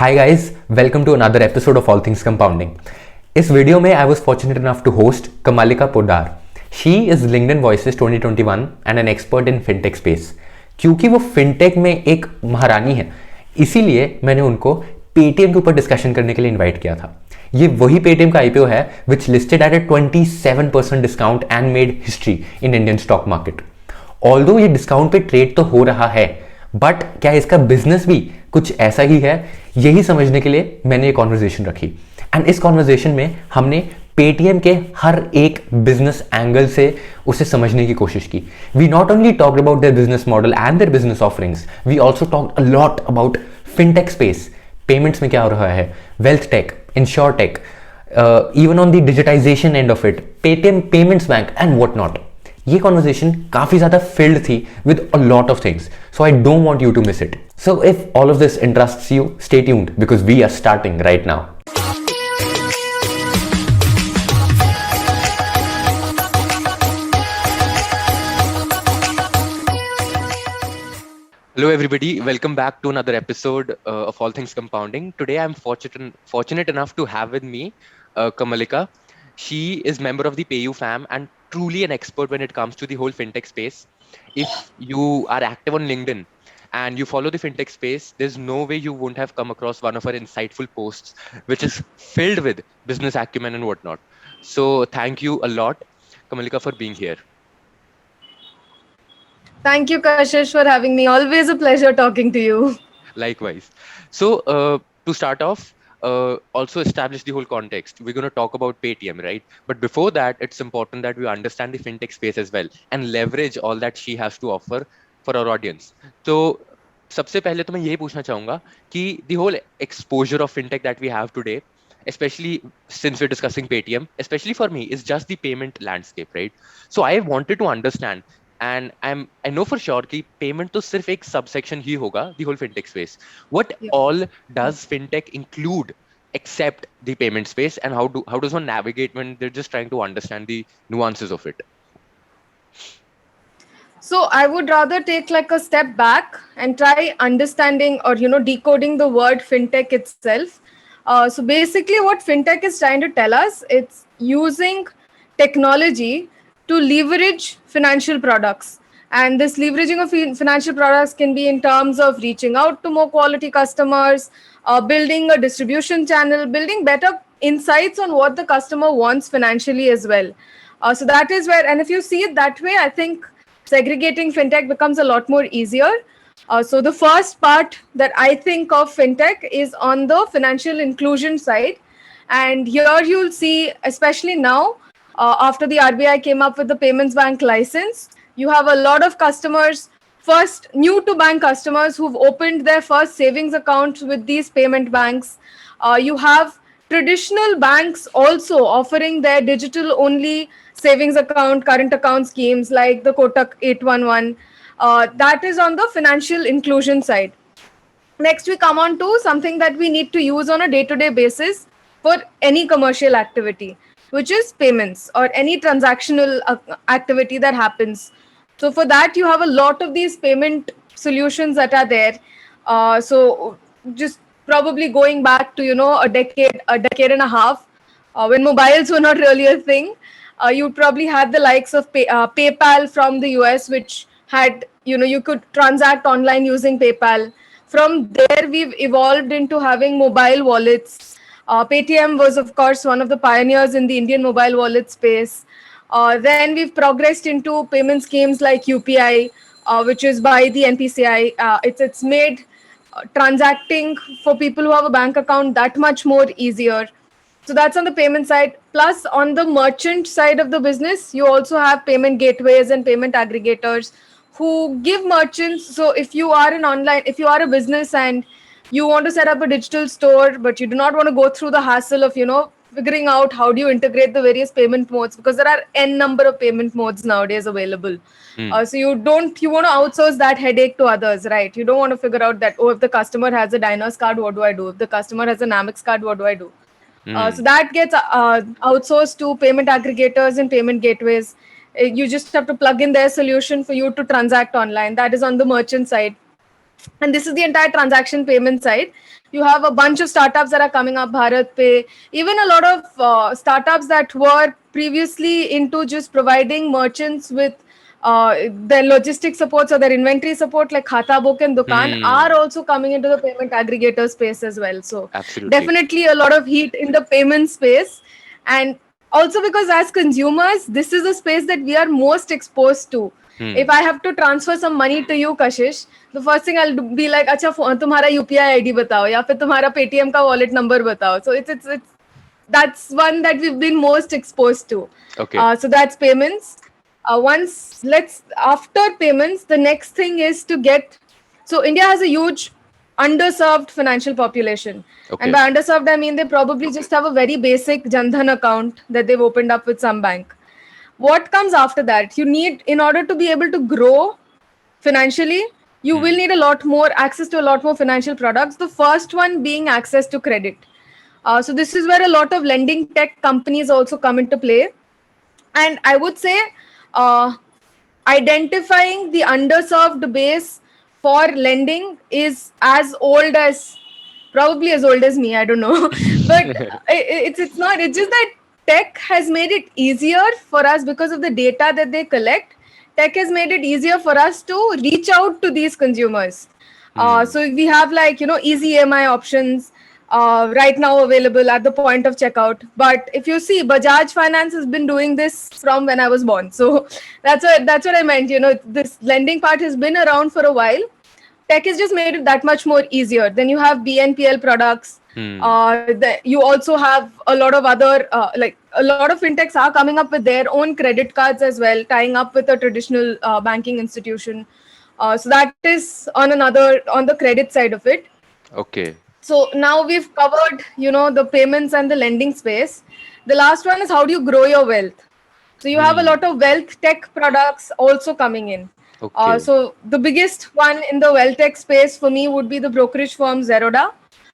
Hi guys, welcome to another episode of All Things Compounding. इस video में I was fortunate enough to host Kamalika Poddar. She is LinkedIn Voices 2021 and an expert in fintech space. क्योंकि वो fintech में एक महारानी है, इसीलिए मैंने उनको PayTM के ऊपर डिस्कशन करने के लिए इनवाइट किया था. ये वही PayTM का IPO है which listed at a 27% discount and made history in Indian stock market. Although ये डिस्काउंट पे ट्रेड तो हो रहा है, बट क्या इसका बिजनेस भी कुछ ऐसा ही है, यही समझने के लिए मैंने ये कॉन्वर्जेशन रखी. एंड इस कॉन्वर्जेशन में हमने पेटीएम के हर एक बिजनेस एंगल से उसे समझने की कोशिश की. We not only talked about their business model and their business offerings, we also talked a lot about fintech space. Payments में क्या हो रहा है, wealth tech, insure tech, even on the digitization end of it, Paytm payments bank and what not. ये conversation काफी ज्यादा filled थी with a lot of things, so I don't want you to miss it. So if all of this interests you, stay tuned because we are starting right now. Hello, everybody. Welcome back to another episode of All Things Compounding. Today, I'm fortunate enough to have with me Kamalika. She is member of the PayU fam and truly an expert when it comes to the whole fintech space. If you are active on LinkedIn and you follow the fintech space, there's no way you won't have come across one of her insightful posts, which is filled with business acumen and whatnot. So thank you a lot, Kamalika, for being here. Thank you, Kashish, for having me. Always a pleasure talking to you. Likewise. So to start off, also establish the whole context. We're going to talk about PayTM, right? But before that, it's important that we understand the fintech space as well and leverage all that she has to offer for our audience. So सबसे पहले तो मैं यही पूछना चाहूंगा कि the whole exposure of fintech that we have today, especially since we're discussing PayTM, especially for me, is just the payment landscape, right? So I wanted to understand, and I know for sure कि payment तो सिर्फ एक subsection ही होगा the whole fintech space. What all does fintech include except the payment space, and how does one navigate when they're just trying to understand the nuances of it? So I would rather take like a step back and try understanding or decoding the word fintech itself. So basically, what fintech is trying to tell us, it's using technology to leverage financial products. And this leveraging of financial products can be in terms of reaching out to more quality customers, building a distribution channel, building better insights on what the customer wants financially as well. So that is where, and if you see it that way, I think segregating fintech becomes a lot more easier. So the first part that I think of fintech is on the financial inclusion side. And here you'll see, especially now, after the RBI came up with the payments bank license, you have a lot of customers, first new to bank customers who've opened their first savings accounts with these payment banks. You have traditional banks also offering their digital only savings account, current account schemes like the Kotak 811. That is on the financial inclusion side. Next, we come on to something that we need to use on a day-to-day basis for any commercial activity, which is payments or any transactional activity that happens. So for that, you have a lot of these payment solutions that are there. So just probably going back to a decade and a half, when mobiles were not really a thing, you probably had the likes of PayPal from the US, which had you could transact online using PayPal. From there, we've evolved into having mobile wallets. PayTM was, of course, one of the pioneers in the Indian mobile wallet space. Then we've progressed into payment schemes like UPI, which is by the NPCI. It's made transacting for people who have a bank account that much more easier. So that's on the payment side. Plus, on the merchant side of the business, you also have payment gateways and payment aggregators who give merchants. So if you are if you are a business and you want to set up a digital store, but you do not want to go through the hassle of, figuring out how do you integrate the various payment modes, because there are n number of payment modes nowadays available. So you want to outsource that headache to others, right? You don't want to figure out that, if the customer has a Diners card, what do I do? If the customer has an Amex card, what do I do? So that gets outsourced to payment aggregators and payment gateways. You just have to plug in their solution for you to transact online. That is on the merchant side. And this is the entire transaction payment side. You have a bunch of startups that are coming up, Bharat Pay, even a lot of startups that were previously into just providing merchants with their logistic supports or their inventory support, like Khata Book and Dukan, are Hmm. also coming into the payment aggregator space as well. So Absolutely. definitely a lot of heat in the payment space. And also because as consumers, this is a space that we are most exposed to. If Hmm. I have to transfer some money to you, Kashish, the first thing I'll be like, अच्छा तुम्हारा UPI ID बताओ या फिर तुम्हारा Paytm का wallet number बताओ. So it's that's one that we've been most exposed to. Okay. So that's payments. Once let's after payments, the next thing is to get. So India has a huge underserved financial population, and Okay. by underserved I mean they probably just have a very basic Jandhan account that they've opened up with some bank. What comes after that? You need, in order to be able to grow financially, you will Hmm. need a lot more access to a lot more financial products. The first one being access to credit. So this is where a lot of lending tech companies also come into play. And I would say uh, identifying the underserved base for lending is as old as, probably as old as me, I don't know. But it's not, it's just that tech has made it easier for us because of the data that they collect. Tech has made it easier for us to reach out to these consumers. Hmm. So we have, like, easy EMI options right now available at the point of checkout. But if you see, Bajaj Finance has been doing this from when I was born. So that's what I meant. This lending part has been around for a while. Tech has just made it that much more easier. Then you have BNPL products. Hmm. You also have a lot of other, like a lot of fintechs are coming up with their own credit cards as well, tying up with a traditional banking institution. So that is on the credit side of it. Okay. So now we've covered, the payments and the lending space. The last one is, how do you grow your wealth? So you have a lot Hmm. of wealth tech products also coming in. Okay. So the biggest one in the wealth tech space for me would be the brokerage firm Zerodha.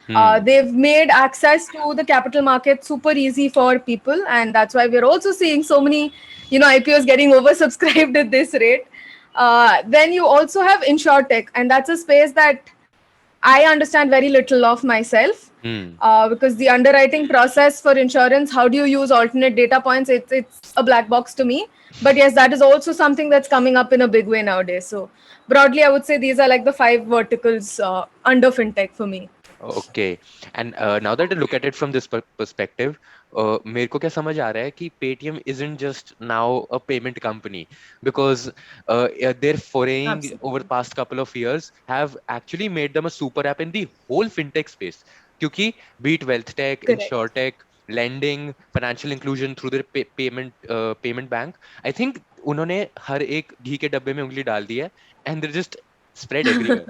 Hmm. They've made access to the capital market super easy for people, and that's why we're also seeing so many, IPOs getting oversubscribed at this rate. Then you also have insurtech, and that's a space that I understand very little of myself, Hmm. because the underwriting process for insurance, how do you use alternate data points? It's a black box to me. But yes, that is also something that's coming up in a big way nowadays. So broadly, I would say these are like the five verticals under fintech for me. Okay. And now that I look at it from this perspective, मेरे को क्या समझ आ रहा है कि Paytm isn't just now a payment company because their foraying over the Absolutely. past couple of years have actually made them a super app in the whole fintech space. क्योंकि be it wealth tech, Correct. insurtech, lending, financial inclusion through their payment bank, I think उन्होंने हर एक घी के डब्बे में उंगली डाल दी है and they're just spread everywhere.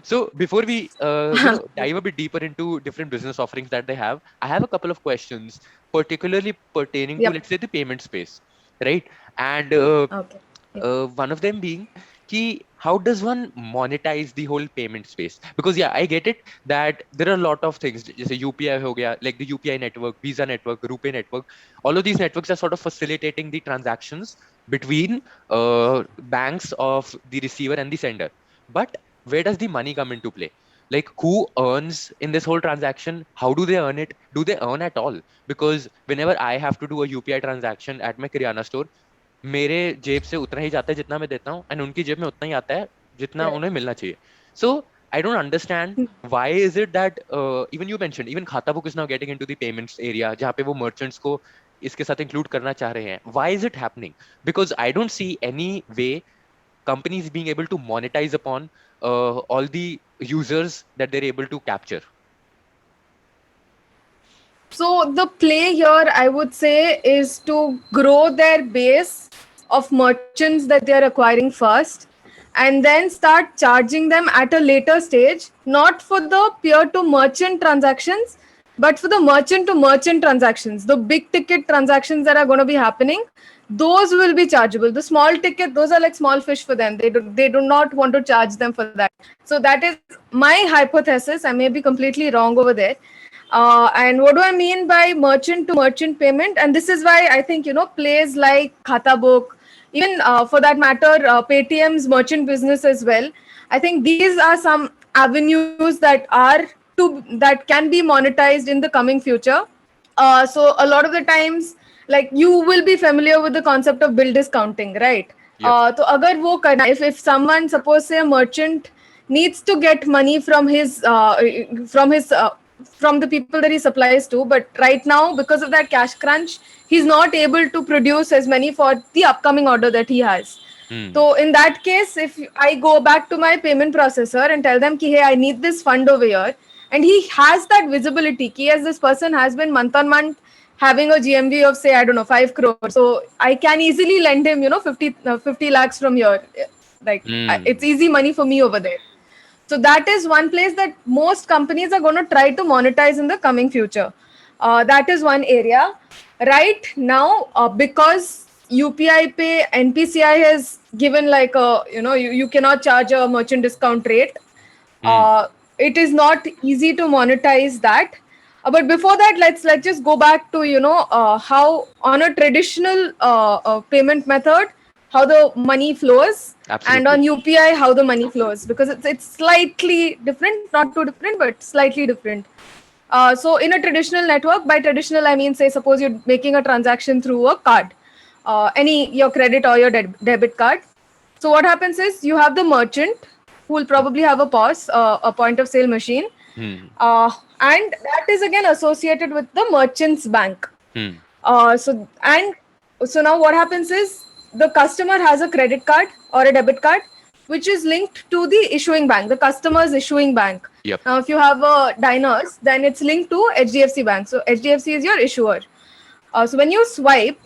So before we, dive a bit deeper into different business offerings that they have, I have a couple of questions, particularly pertaining to, Yep. let's say, the payment space, right? And Okay. Yep. one of them being, how does one monetize the whole payment space? Because yeah, I get it that there are a lot of things, just UPI ho gaya, like the UPI network, Visa network, RuPay network. All of these networks are sort of facilitating the transactions between banks of the receiver and the sender. But where does the money come into play? Like who earns in this whole transaction? How do they earn it? Do they earn at all? Because whenever I have to do a UPI transaction at my Kiryana store, मेरे जेब से उतना ही जाता है जितना मैं देता हूँ एंड उनकी जेब में उतना ही आता है जितना Correct. उन्हें मिलना चाहिए. So I don't understand why is it that even you mentioned even खाता book is now getting into the payments area जहाँ पे वो merchants को इसके साथ include करना चाह रहे हैं. Why is it happening? Because I don't see any way companies being able to monetize upon all the users that they're able to capture. So the play here, I would say, is to grow their base of merchants that they are acquiring first, and then start charging them at a later stage, not for the peer to merchant transactions, but for the merchant to merchant transactions. The big ticket transactions that are going to be happening, those will be chargeable. The small ticket, those are like small fish for them. They do not want to charge them for that. So that is my hypothesis. I may be completely wrong over there. And what do I mean by merchant to merchant payment? And this is why I think, plays like Khata Book, even for that matter, Paytm's merchant business as well. I think these are some avenues that are that can be monetized in the coming future. So a lot of the times, like you will be familiar with the concept of bill discounting, right? Yep. तो अगर वो करना, if someone, suppose say a merchant needs to get money from his from the people that he supplies to, but right now because of that cash crunch, he's not able to produce as many for the upcoming order that he has. So in that case, if I go back to my payment processor and tell them ki, hey, I need this fund over here, and he has that visibility ki, yes, this person has been month on month having a GMV of say, I don't know, 5 crores, so I can easily lend him 50 lakhs from here, like it's easy money for me over there. So that is one place that most companies are going to try to monetize in the coming future. That is one area. Right now, because UPI Pay, NPCI has given like a, you cannot charge a merchant discount rate. It is not easy to monetize that. But before that, let's just go back to, how on a traditional payment method, how the money flows. Absolutely. And on UPI, how the money flows, because it's slightly different, not too different, but slightly different. So in a traditional network, by traditional, I mean, say, suppose you're making a transaction through a card, your credit or your debit card. So what happens is you have the merchant who will probably have a POS, a point of sale machine. And that is again associated with the merchant's bank. So now what happens is the customer has a credit card or a debit card which is linked to the issuing bank, the customer's issuing bank. Yep. Now, if you have a Diners, then it's linked to HDFC Bank. So HDFC is your issuer. So when you swipe,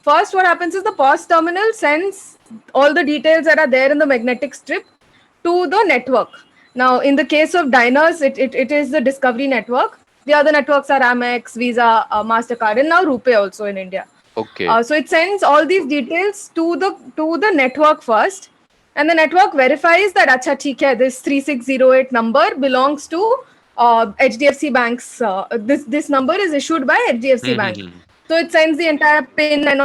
first what happens is the POS terminal sends all the details that are there in the magnetic strip to the network. Now, in the case of Diners, it is the Discovery network. The other networks are Amex, Visa, MasterCard, and now RuPay also in India. Okay. So it sends all these details to the network first, and the network verifies that acha theek hai, this 3608 number belongs to HDFC Bank's. This number is issued by HDFC Bank. So it sends the entire PIN and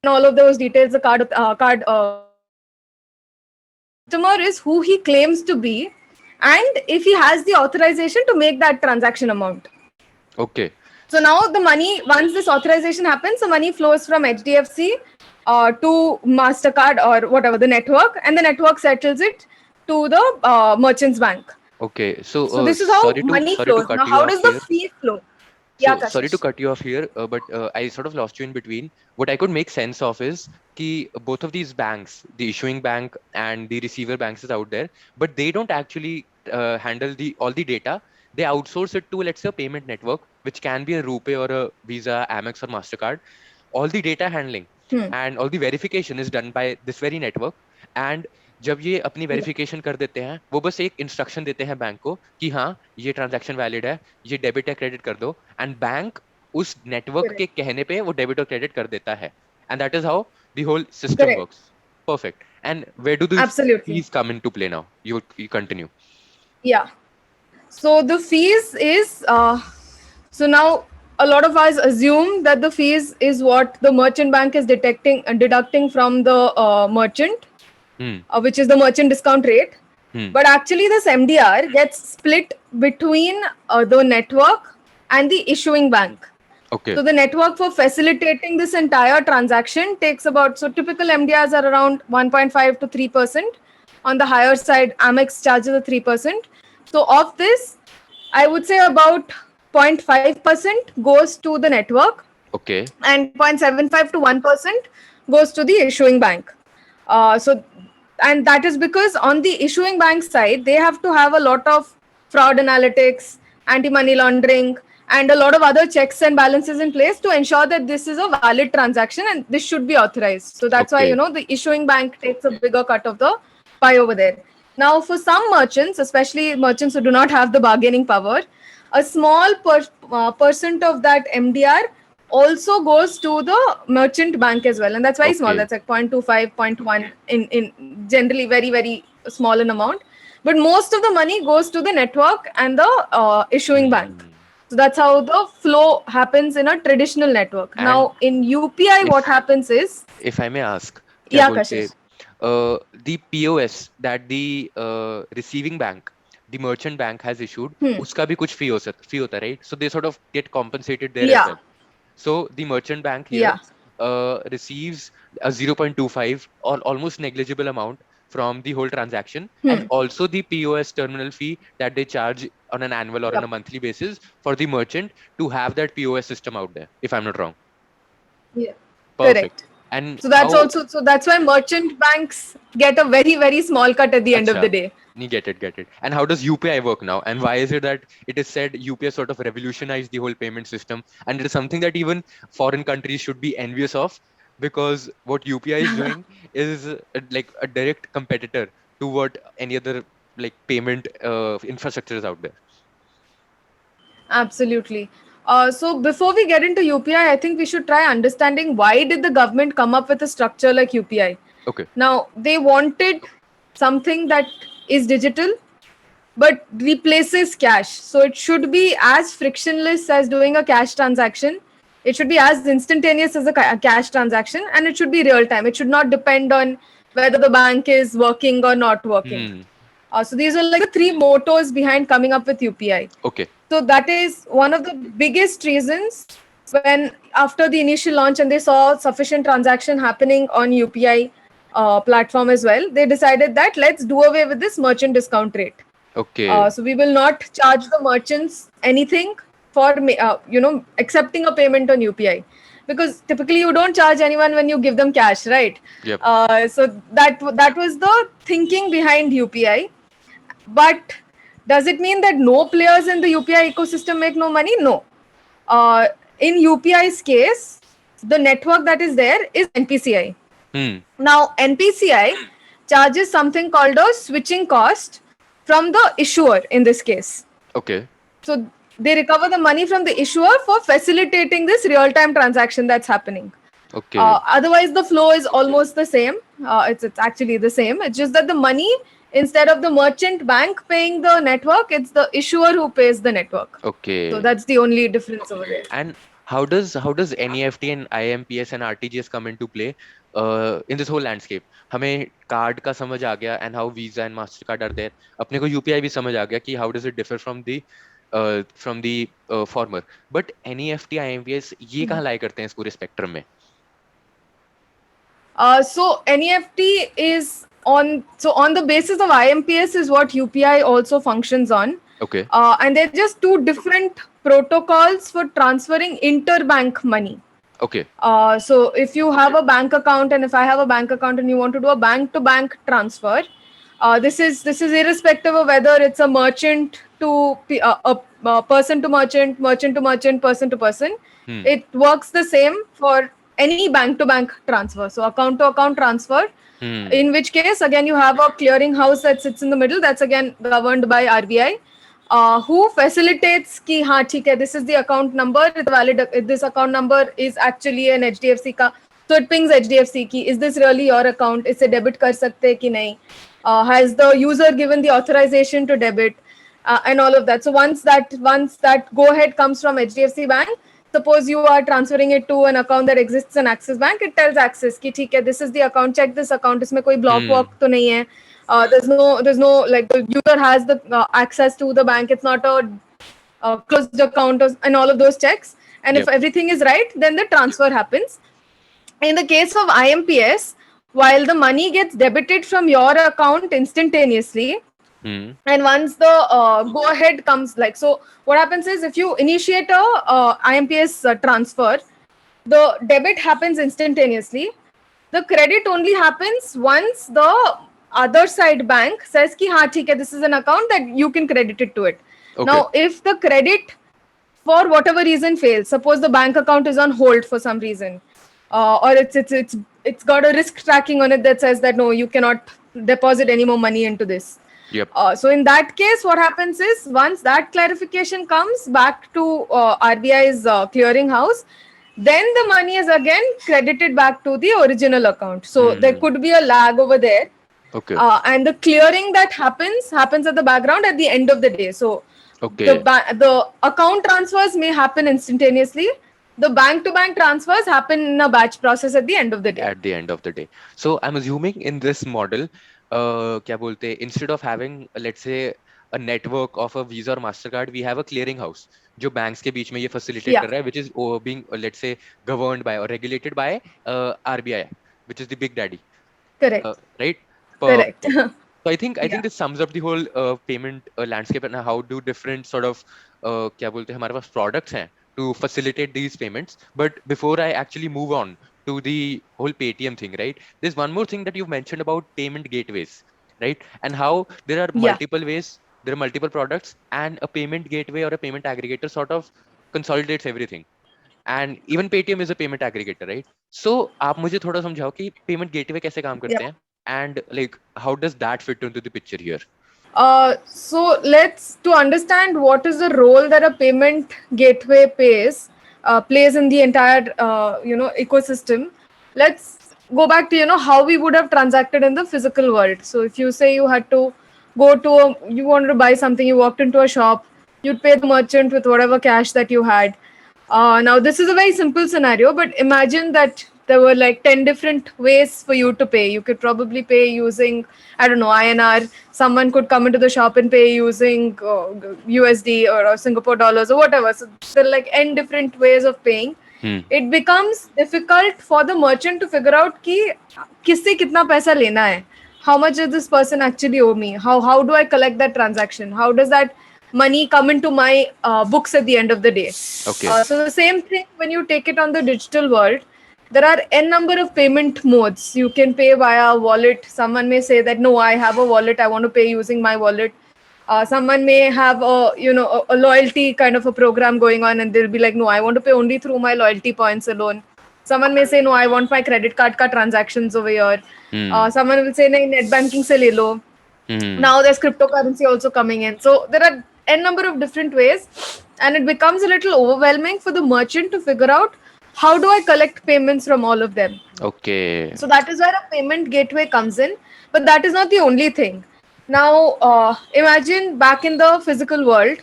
all of those details. The card customer is who he claims to be, and if he has the authorization to make that transaction amount. Okay. So now the money, once this authorization happens, the money flows from HDFC to MasterCard or whatever, the network, and the network settles it to the merchant's bank. Okay. So this is how money flows. Now, how does the fee flow? So sorry to cut you off here, but I sort of lost you in between. What I could make sense of is कि both of these banks, the issuing bank and the receiver banks is out there, but they don't actually handle all the data. They outsource it to, let's say, a payment network, which can be a RuPay or a Visa, Amex or MasterCard. All the data handling and all the verification is done by this very network. And जब ये अपनी verification कर देते हैं, वो बस एक instruction देते हैं बैंक को कि हाँ ये ट्रांजैक्शन वैलिड है, ये डेबिट या क्रेडिट कर दो, एंड बैंक उस नेटवर्क के कहने पे वो डेबिट और क्रेडिट कर देता है, and that is how the whole system works. Perfect. And where do the fees come into play now? You continue. Yeah. So the fees is so now a lot of us assume that the fees is what the merchant bank is deducting from the merchant. Which is the merchant discount rate. But actually this MDR gets split between the network and the issuing bank. Okay. So the network for facilitating this entire transaction takes about, so typical MDRs are around 1.5 to 3%. On the higher side, Amex charges a 3%. So of this, I would say about 0.5% goes to the network. Okay. And 0.75 to 1% goes to the issuing bank. And that is because on the issuing bank side, they have to have a lot of fraud analytics, anti-money laundering, and a lot of other checks and balances in place to ensure that this is a valid transaction and this should be authorized. So that's why, the issuing bank takes a bigger cut of the pie over there. Now, for some merchants, especially merchants who do not have the bargaining power, a small percent of that MDR also goes to the merchant bank as well, and that's very small. That's like 0.25, 0.1 in generally very, very small an amount. But most of the money goes to the network and the issuing bank. So that's how the flow happens in a traditional network. And now in UPI, what happens is, if I may ask, Kashish. the POS that the receiving bank, the merchant bank has issued, uska bhi kuch fee hota, right? So they sort of get compensated there as Yeah. well. So the merchant bank here Yeah. receives a 0.25 or almost negligible amount from the whole transaction, and Hmm. also the POS terminal fee that they charge on an annual or on a Yep. monthly basis for the merchant to have that POS system out there, if I'm not wrong. Yeah. Perfect. Correct. And So that's how? also, so that's why merchant banks get a very, very small cut at the end of the Acha, day. you get it. And how does UPI work now? And why is it that it is said UPI sort of revolutionized the whole payment system? And it is something that even foreign countries should be envious of, because what UPI is doing is like a direct competitor to what any other like payment infrastructure is out there. Absolutely. So before we get into UPI, I think we should try understanding why did the government come up with a structure like UPI. Okay. Now, they wanted something that is digital but replaces cash. So it should be as frictionless as doing a cash transaction. It should be as instantaneous as a cash transaction, and it should be real time. It should not depend on whether the bank is working or not working. Hmm. So these are like the three mottos behind coming up with UPI. Okay. So that is one of the biggest reasons when after the initial launch and they saw sufficient transaction happening on UPI platform as well, they decided that let's do away with this merchant discount rate. Okay. So we will not charge the merchants anything for accepting a payment on UPI, because typically you don't charge anyone when you give them cash, right? Yep. So that was the thinking behind UPI. But does it mean that no players in the UPI ecosystem make no money? No. In UPI's case, the network that is there is NPCI. Hmm. Now, NPCI charges something called a switching cost from the issuer in this case. Okay. So they recover the money from the issuer for facilitating this real-time transaction that's happening. Okay. Otherwise, the flow is almost the same. It's actually the same. It's just that the money, instead of the merchant bank paying the network, it's the issuer who pays the network. So Okay. that's the only difference over there. And how does NEFT and IMPS and RTGS come into play in this whole landscape? हमें card का समझ आ गया and how Visa and Mastercard are there. अपने को UPI भी समझ आ गया कि how does it differ from the former. But NEFT IMPS ये कहाँ lie करते हैं इस पूरे spectrum में? So NEFT is on the basis of IMPS is what UPI also functions on. Okay. And they're just two different protocols for transferring interbank money. Okay. So if you have a bank account and if I have a bank account and you want to do a bank to bank transfer, this is irrespective of whether it's a merchant to person to merchant, merchant to merchant, person to person. It works the same for any bank to bank transfer. So account to account transfer, in which case again you have a clearing house that sits in the middle. That's again governed by RBI. Who facilitates ki हाँ ठीक है, this is the account number, it's valid, this account number is actually an HDFC का, so it pings HDFC ki is this really your account, इसे debit कर सकते हैं कि नहीं, has the user given the authorization to debit, and all of that. So once that go ahead comes from HDFC Bank, suppose you are transferring it to an account that exists in Axis Bank, it tells Axis कि ठीक है, this is the account, check this account, इसमें कोई block walk तो नहीं है. There's no like the user has the access to the bank. It's not a closed account and all of those checks. And if everything is right, then the transfer happens. In the case of IMPS, while the money gets debited from your account instantaneously, and once the go ahead comes, like, so what happens is if you initiate a IMPS transfer, the debit happens instantaneously. The credit only happens once the other side bank says ki हाँ ठीक है, this is an account that you can credit it to it. Okay. Now, if the credit for whatever reason fails, suppose the bank account is on hold for some reason, or it's got a risk tracking on it that says that no, you cannot deposit any more money into this. Yep. So in that case, what happens is once that clarification comes back to RBI's clearing house, then the money is again credited back to the original account. So there could be a lag over there. Okay. And the clearing that happens at the background at the end of the day. So Okay. the account transfers may happen instantaneously, The bank-to-bank transfers happen in a batch process at the end of the day. at the end of the day. So I'm assuming in this model, क्या बोलते हैं, instead of having let's say a network of a Visa or Mastercard, we have a clearing house जो banks के बीच में ये facilitate Yeah, कर रहा है, which is being let's say governed by or regulated by RBI, which is the big daddy, correct, right? correct. Perfect. So I think Yeah, this sums up the whole payment landscape and how do different sort of क्या बोलते हैं हमारे पास products हैं to facilitate these payments. But before I actually move on to the whole PayTM thing, right? There's one more thing that you've mentioned about payment gateways, right? And how there are yeah. multiple ways, there are multiple products, and a payment gateway or a payment aggregator sort of consolidates everything. And even PayTM is a payment aggregator, right? So आप मुझे थोड़ा समझाओ कि payment gateway कैसे काम Yeah. करते हैं and like how does that fit into the picture here? So let's to understand what is the role that a payment gateway plays in the entire ecosystem. Let's go back to how we would have transacted in the physical world. So if you say you had to you wanted to buy something, you walked into a shop, you'd pay the merchant with whatever cash that you had. Now, this is a very simple scenario, but imagine that there were like 10 different ways for you to pay. You could probably pay using, I don't know, INR. Someone could come into the shop and pay using USD or Singapore dollars or whatever. So there are like N different ways of paying. It becomes difficult for the merchant to figure out कि किससे कितना पैसा लेना है. How much does this person actually owe me? How do I collect that transaction? How does that money come into my books at the end of the day? Okay. So the same thing when you take it on the digital world, there are n number of payment modes. You can pay via wallet. Someone may say that no, I have a wallet. I want to pay using my wallet. Someone may have a loyalty kind of a program going on, and they'll be like, no, I want to pay only through my loyalty points alone. Someone may say, no, I want my credit card ka transactions over here. Someone will say, nahi, net banking se le lo. Now there's cryptocurrency also coming in. So there are n number of different ways, and it becomes a little overwhelming for the merchant to figure out how do I collect payments from all of them. Okay. So that is where a payment gateway comes in, but that is not the only thing. Now imagine back in the physical world,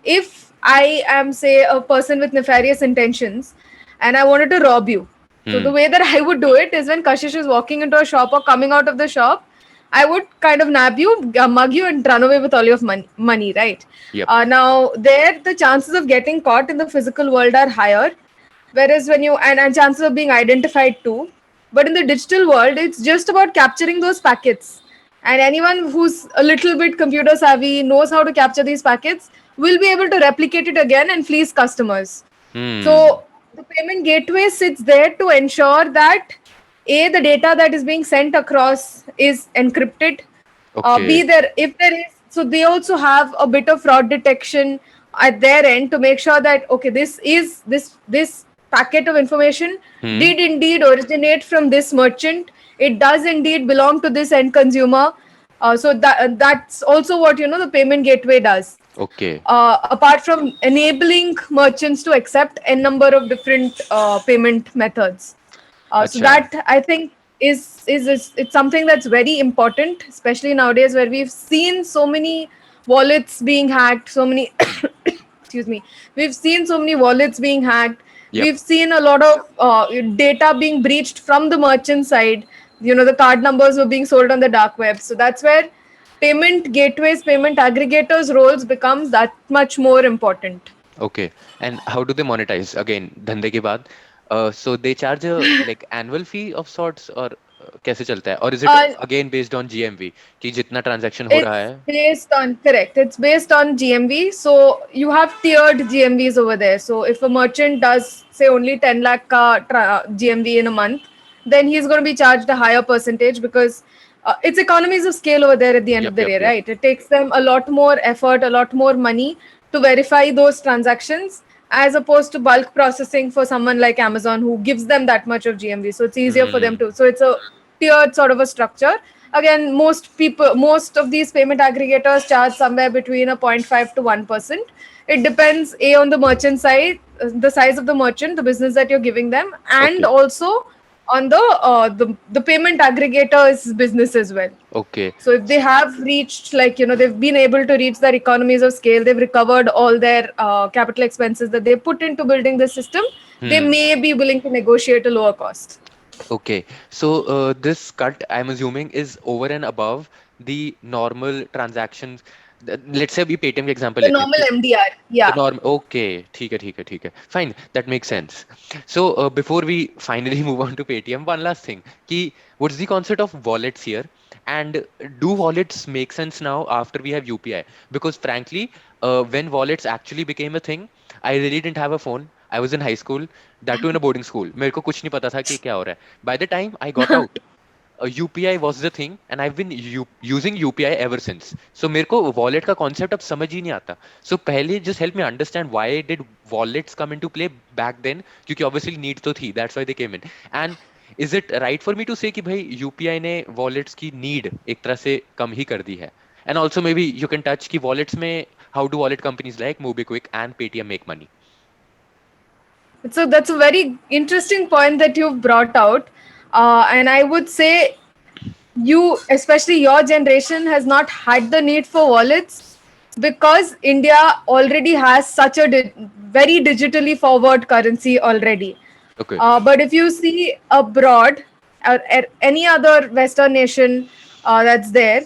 if I am say a person with nefarious intentions and I wanted to rob you. So the way that I would do it is when Kashish is walking into a shop or coming out of the shop, I would kind of nab you, mug you, and run away with all your money, right? Yep. Now, there, the chances of getting caught in the physical world are higher, whereas when you, and chances of being identified too. But in the digital world, it's just about capturing those packets. And anyone who's a little bit computer savvy, knows how to capture these packets, will be able to replicate it again and fleece customers. So the payment gateway sits there to ensure that the data that is being sent across is encrypted. Okay. B, there if there is, so they also have a bit of fraud detection at their end to make sure that okay, this packet of information did indeed originate from this merchant. It does indeed belong to this end consumer. So that's also what the payment gateway does. Okay. Apart from enabling merchants to accept a number of different payment methods. So Acha. that I think is it's something that's very important, especially nowadays where we've seen so many wallets being hacked, so many excuse me, we've seen so many wallets being hacked. Yep. We've seen a lot of data being breached from the merchant side. The card numbers were being sold on the dark web. So that's where payment gateways, payment aggregators roles become that much more important. Okay. And how do they monetize? Again, धंधे के बाद. So they charge a like annual fee of sorts or कैसे चलता है? Or is it again based on GMV कि जितना transaction हो रहा है? It's based on GMV. So you have tiered GMVs over there. So if a merchant does say only 10 lakh GMV in a month, then he's going to be charged a higher percentage because it's economies of scale over there at the end of the day, right? It takes them a lot more effort, a lot more money to verify those transactions as opposed to bulk processing for someone like Amazon who gives them that much of GMV. So it's easier for them to. So it's a tiered sort of a structure. Again, most of these payment aggregators charge somewhere between a 0.5 to 1%. It depends on the merchant side, the size of the merchant, the business that you're giving them, and also on the payment aggregators business as well. Okay. So if they have reached they've been able to reach their economies of scale, they've recovered all their capital expenses that they put into building the system, they Hmm. may be willing to negotiate a lower cost. Okay, so this cut, I'm assuming, is over and above the normal transactions. Let's say we PayTM का example The लेते हैं normal कि MDR, the yeah. norm. Okay, ठीक है, fine, that makes sense. So before we finally move on to PayTM, one last thing, कि what's the concept of wallets here, and do wallets make sense now after we have UPI? Because frankly, when wallets actually became a thing, I really didn't have a phone. I was in high school, that too in a boarding school. मेरे को कुछ नहीं पता था कि क्या हो रहा है. By the time I got out, UPI was the thing, and I've been using UPI ever since. So मेरे को wallet का concept अब समझ ही नहीं आता. So पहले just help me understand why did wallets come into play back then? क्योंकि obviously need तो थी, that's why they came in. And is it right for me to say कि भाई UPI ने wallets की need एक तरह से कम ही कर दी है? And also maybe you can touch कि wallets में how do wallet companies like MobiKwik and PayTM make money? So that's a very interesting point that you've brought out. And I would say you, especially your generation, has not had the need for wallets because India already has such a very digitally forward currency already. Okay. But if you see abroad, any other Western nation that's there,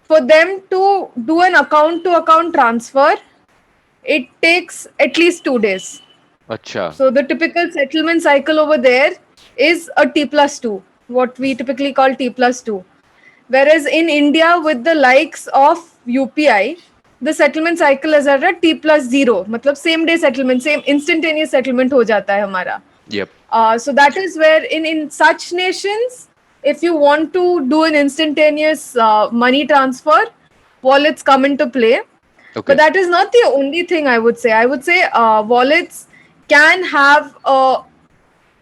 for them to do an account to account transfer, it takes at least 2 days. अच्छा. So the typical settlement cycle over there is a T plus two, what we typically call T plus two. Whereas in India, with the likes of UPI, the settlement cycle is at a T plus zero. मतलब same day settlement, same instantaneous settlement हो जाता है हमारा. Yep. So that is where in such nations, if you want to do an instantaneous money transfer, wallets come into play. Okay. But that is not the only thing I would say. I would say wallets can have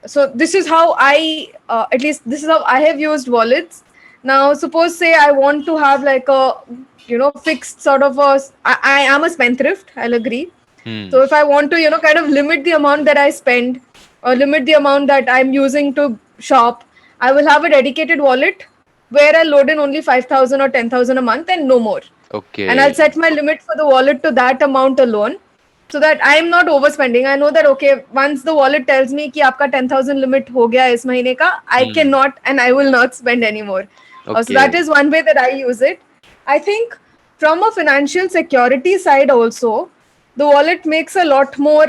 so this is how at least this is how I have used wallets. Now suppose say I want to have like a fixed sort of I am a spendthrift, I'll agree. Hmm. So if I want to kind of limit the amount that I spend or limit the amount that I'm using to shop, I will have a dedicated wallet where I load in only 5,000 or 10,000 a month and no more, and I'll Okay. set my limit for the wallet to that amount alone, so that I'm not overspending. I know that okay, once the wallet tells me कि आपका 10,000 limit हो गया इस महीने का, I Hmm. cannot and I will not spend anymore. So that Okay. is one way that I use it. I think from a financial security side also, the wallet makes a lot more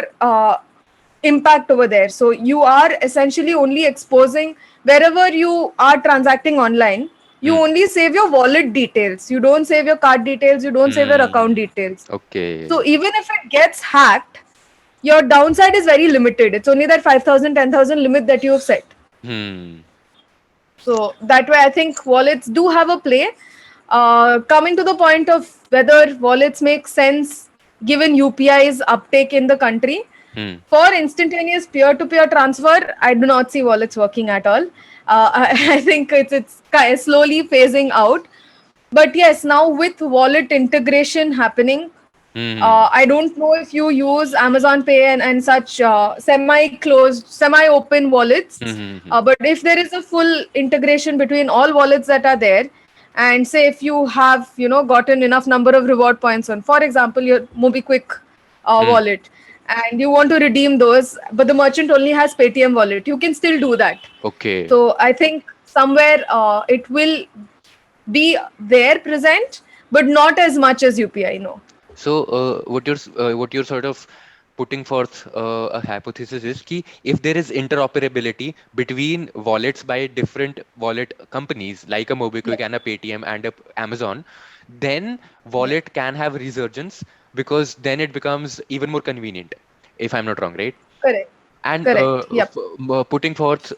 impact over there. So you are essentially only exposing wherever you are transacting online. You Hmm. only save your wallet details. You don't save your card details. You don't save your account Hmm. details. So Okay. even if it gets hacked, your downside is very limited. It's only that 5,000, 10,000 limit that you have set. Hmm. So that way, I think wallets do have a play. Coming to the point of whether wallets make sense given UPI's uptake in the country, Hmm. for instantaneous peer-to-peer transfer, I do not see wallets working at all. I think it's slowly phasing out. But yes, now with wallet integration happening, Hmm. I don't know if you use Amazon Pay and such semi-closed, semi-open wallets. Hmm. Hmm. But if there is a full integration between all wallets that are there, and say if you have gotten enough number of reward points on, for example, your MobiKwik Hmm. wallet, and you want to redeem those, but the merchant only has PayTM wallet, you can still do that. Okay. So I think somewhere it will be there present, but not as much as UPI. No. So, what you're sort of putting forth a hypothesis is कि if there is interoperability between wallets by different wallet companies like a Yeah. MobiKwik and a PayTM and a Amazon, then Yeah. wallet can have resurgence because then it becomes even more convenient, if I'm not wrong, right? Correct. And Correct. Yep. putting forth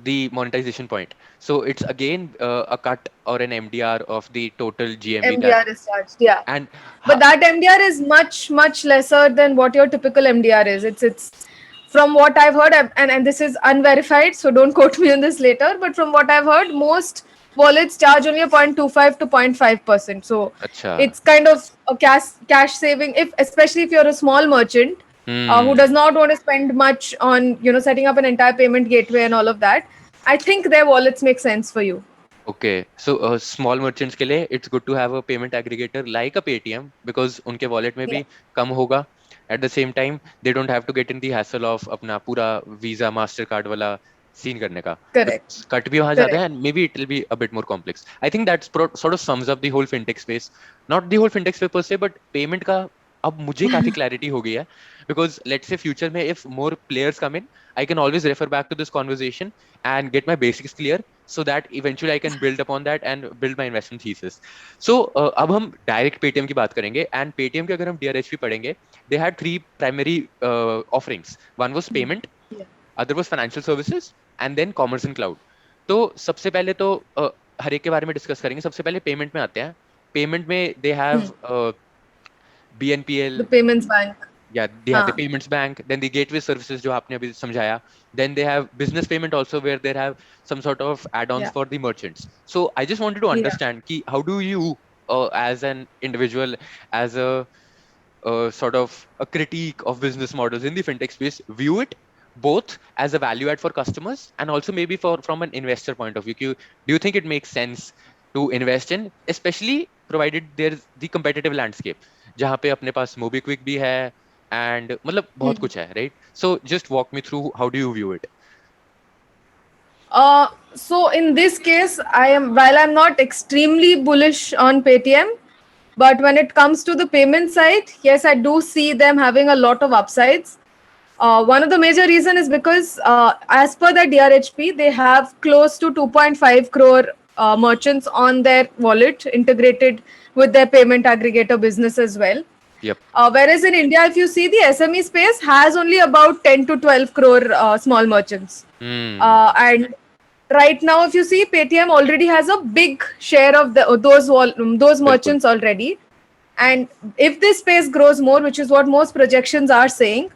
the monetization point. So it's again a cut or an MDR of the total GMV that, MDR is charged. Yeah. and But that MDR is much, much lesser than what your typical MDR is. It's from what I've heard, and this is unverified, so don't quote me on this later. But from what I've heard, most wallets charge only a 0.25 to 0.5%. So अच्छा. it's kind of a cash saving, if especially if you're a small merchant who Hmm. does not want to spend much on setting up an entire payment gateway and all of that. I think their wallets make sense for you. Okay. So small merchants के लिए it's good to have a payment aggregator like a PayTM because उनके wallet में Yeah. भी कम होगा At the same time, they don't have to get in the hassle of अपना पूरा Visa Mastercard वाला scene करने का, Correct. because cut भी वहां ज्यादा Correct. है, and maybe it will be a bit more complex. I think that's sort of sums up the whole fintech space. Not the whole fintech space per se, but payment का अब मुझे काफी clarity हो गई है, because let's say future में if more players come in, I can always refer back to this conversation and get my basics clear, so that eventually I can build upon that and build my investment thesis. So अब हम direct Paytm की बात करेंगे, and Paytm के अगर हम DRHP पढ़ेंगे, they had three primary offerings. One was payment, Yeah. other was financial services, and then commerce and cloud. तो सबसे पहले तो हर एक के बारे में डिस्कस करेंगे. सबसे पहले पेमेंट में आते हैं. पेमेंट में they have The BNPL, payments bank. yeah, they have the हाँ. payments bank, then the gateway services जो आपने अभी समझाया, then they have business payment also, where they have some sort of add-ons Yeah. for the merchants. So I just wanted to Yeah. understand ki how do you as an individual, as a sort of a critique of business models in the fintech space, view it both as a value add for customers and also maybe for from an investor point of view. Do you think it makes sense to invest in, especially provided there's the competitive landscape, जहाँ पे अपने पास MobiKwik भी है and मतलब बहुत कुछ है, right? So just walk me through, how do you view it? So in this case, while I'm not extremely bullish on Paytm, but when it comes to the payment side, yes, I do see them having a lot of upsides. One of the major reason is because as per the DRHP, they have close to 2.5 crore merchants on their wallet integrated with their payment aggregator business as well. Yep. Whereas in India, if you see, the SME space has only about 10 to 12 crore small merchants. And right now, if you see, Paytm already has a big share of those merchants already. And if this space grows more, which is what most projections are saying,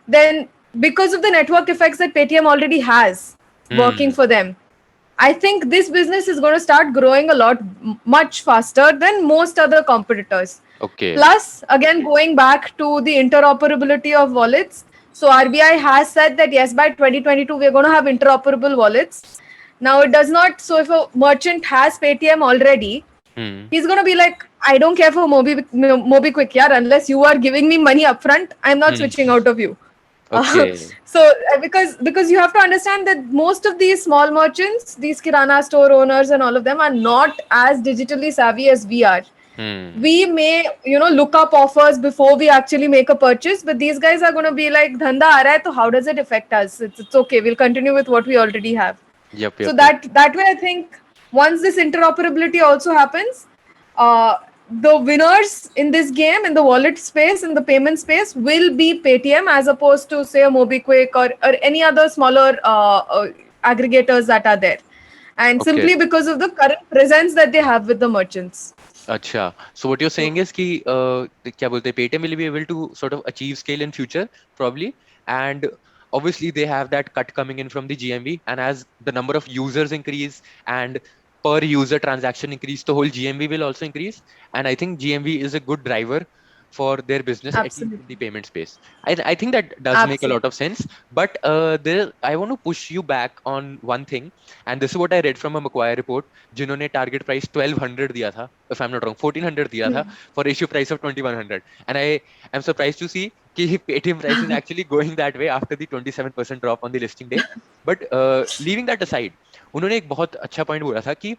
then because of the network effects that Paytm already has working for them, I think this business is going to start growing a lot much faster than most other competitors. Okay. Plus, again, going back to the interoperability of wallets. So RBI has said that yes, by 2022, we're going to have interoperable wallets. Now it does not. So if a merchant has Paytm already, he's going to be like, I don't care for MobiQuick, yaar, unless you are giving me money upfront, I'm not switching out of you. Okay. So because you have to understand that most of these small merchants, these kirana store owners and all of them are not as digitally savvy as we are. We may look up offers before we actually make a purchase, but these guys are going to be like, dhanda aa raha hai, so how does it affect us? It's okay, we'll continue with what we already have. Yep. So that way, I think once this interoperability also happens, the winners in this game, in the wallet space, in the payment space, will be Paytm as opposed to say a MobiQuick or any other smaller aggregators that are there. And simply because of the current presence that they have with the merchants. अच्छा, so what you're saying is कि क्या बोलते हैं, Paytm will be able to sort of achieve scale in future probably, and obviously they have that cut coming in from the GMV, and as the number of users increase and per user transaction increase, the whole GMV will also increase, and I think GMV is a good driver for their business, at least in the Absolutely. payment space. I think that does make a lot Absolutely. of sense, but I want to push you back on one thing, and this is what I read from a Macquarie report, जिन्होंने target price 1200 दिया था, if I'm not wrong, 1400 दिया था for issue price of 2100, and I am surprised to see कि Paytm price is actually going that way after the 27% drop on the listing day. But leaving that aside, उन्होंने एक बहुत अच्छा point बोला था कि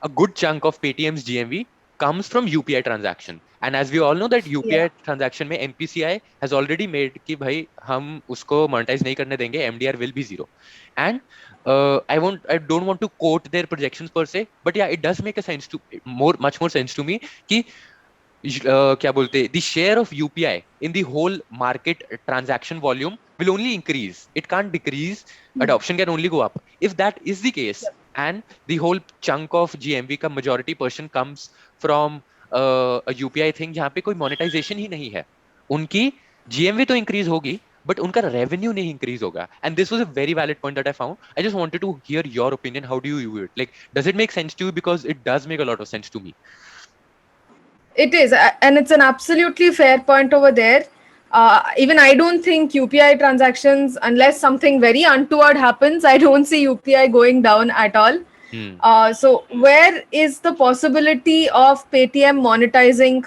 a good chunk of Paytm's GMV comes from UPI transaction, and as we all know that UPI Yeah. transaction में MPCI has already made कि भाई हम उसको monetize नहीं करने देंगे, MDR will be zero, and I don't want to quote their projections per se, but yeah, it does make a sense to much more sense to me कि क्या बोलते, the share of UPI in the whole market transaction volume will only increase. It can't decrease. Adoption can only go up. If that is the case, and the whole chunk of GMV का majority portion comes from a UPI thing जहाँ पे कोई monetization ही नहीं है, उनकी GMV तो increase होगी, but उनका revenue नहीं increase होगा. And this was a very valid point that I found. I just wanted to hear your opinion. How do you view it? Like, does it make sense to you? Because it does make a lot of sense to me. It is, and it's an absolutely fair point over there. Even I don't think UPI transactions, unless something very untoward happens, I don't see UPI going down at all. So where is the possibility of Paytm monetizing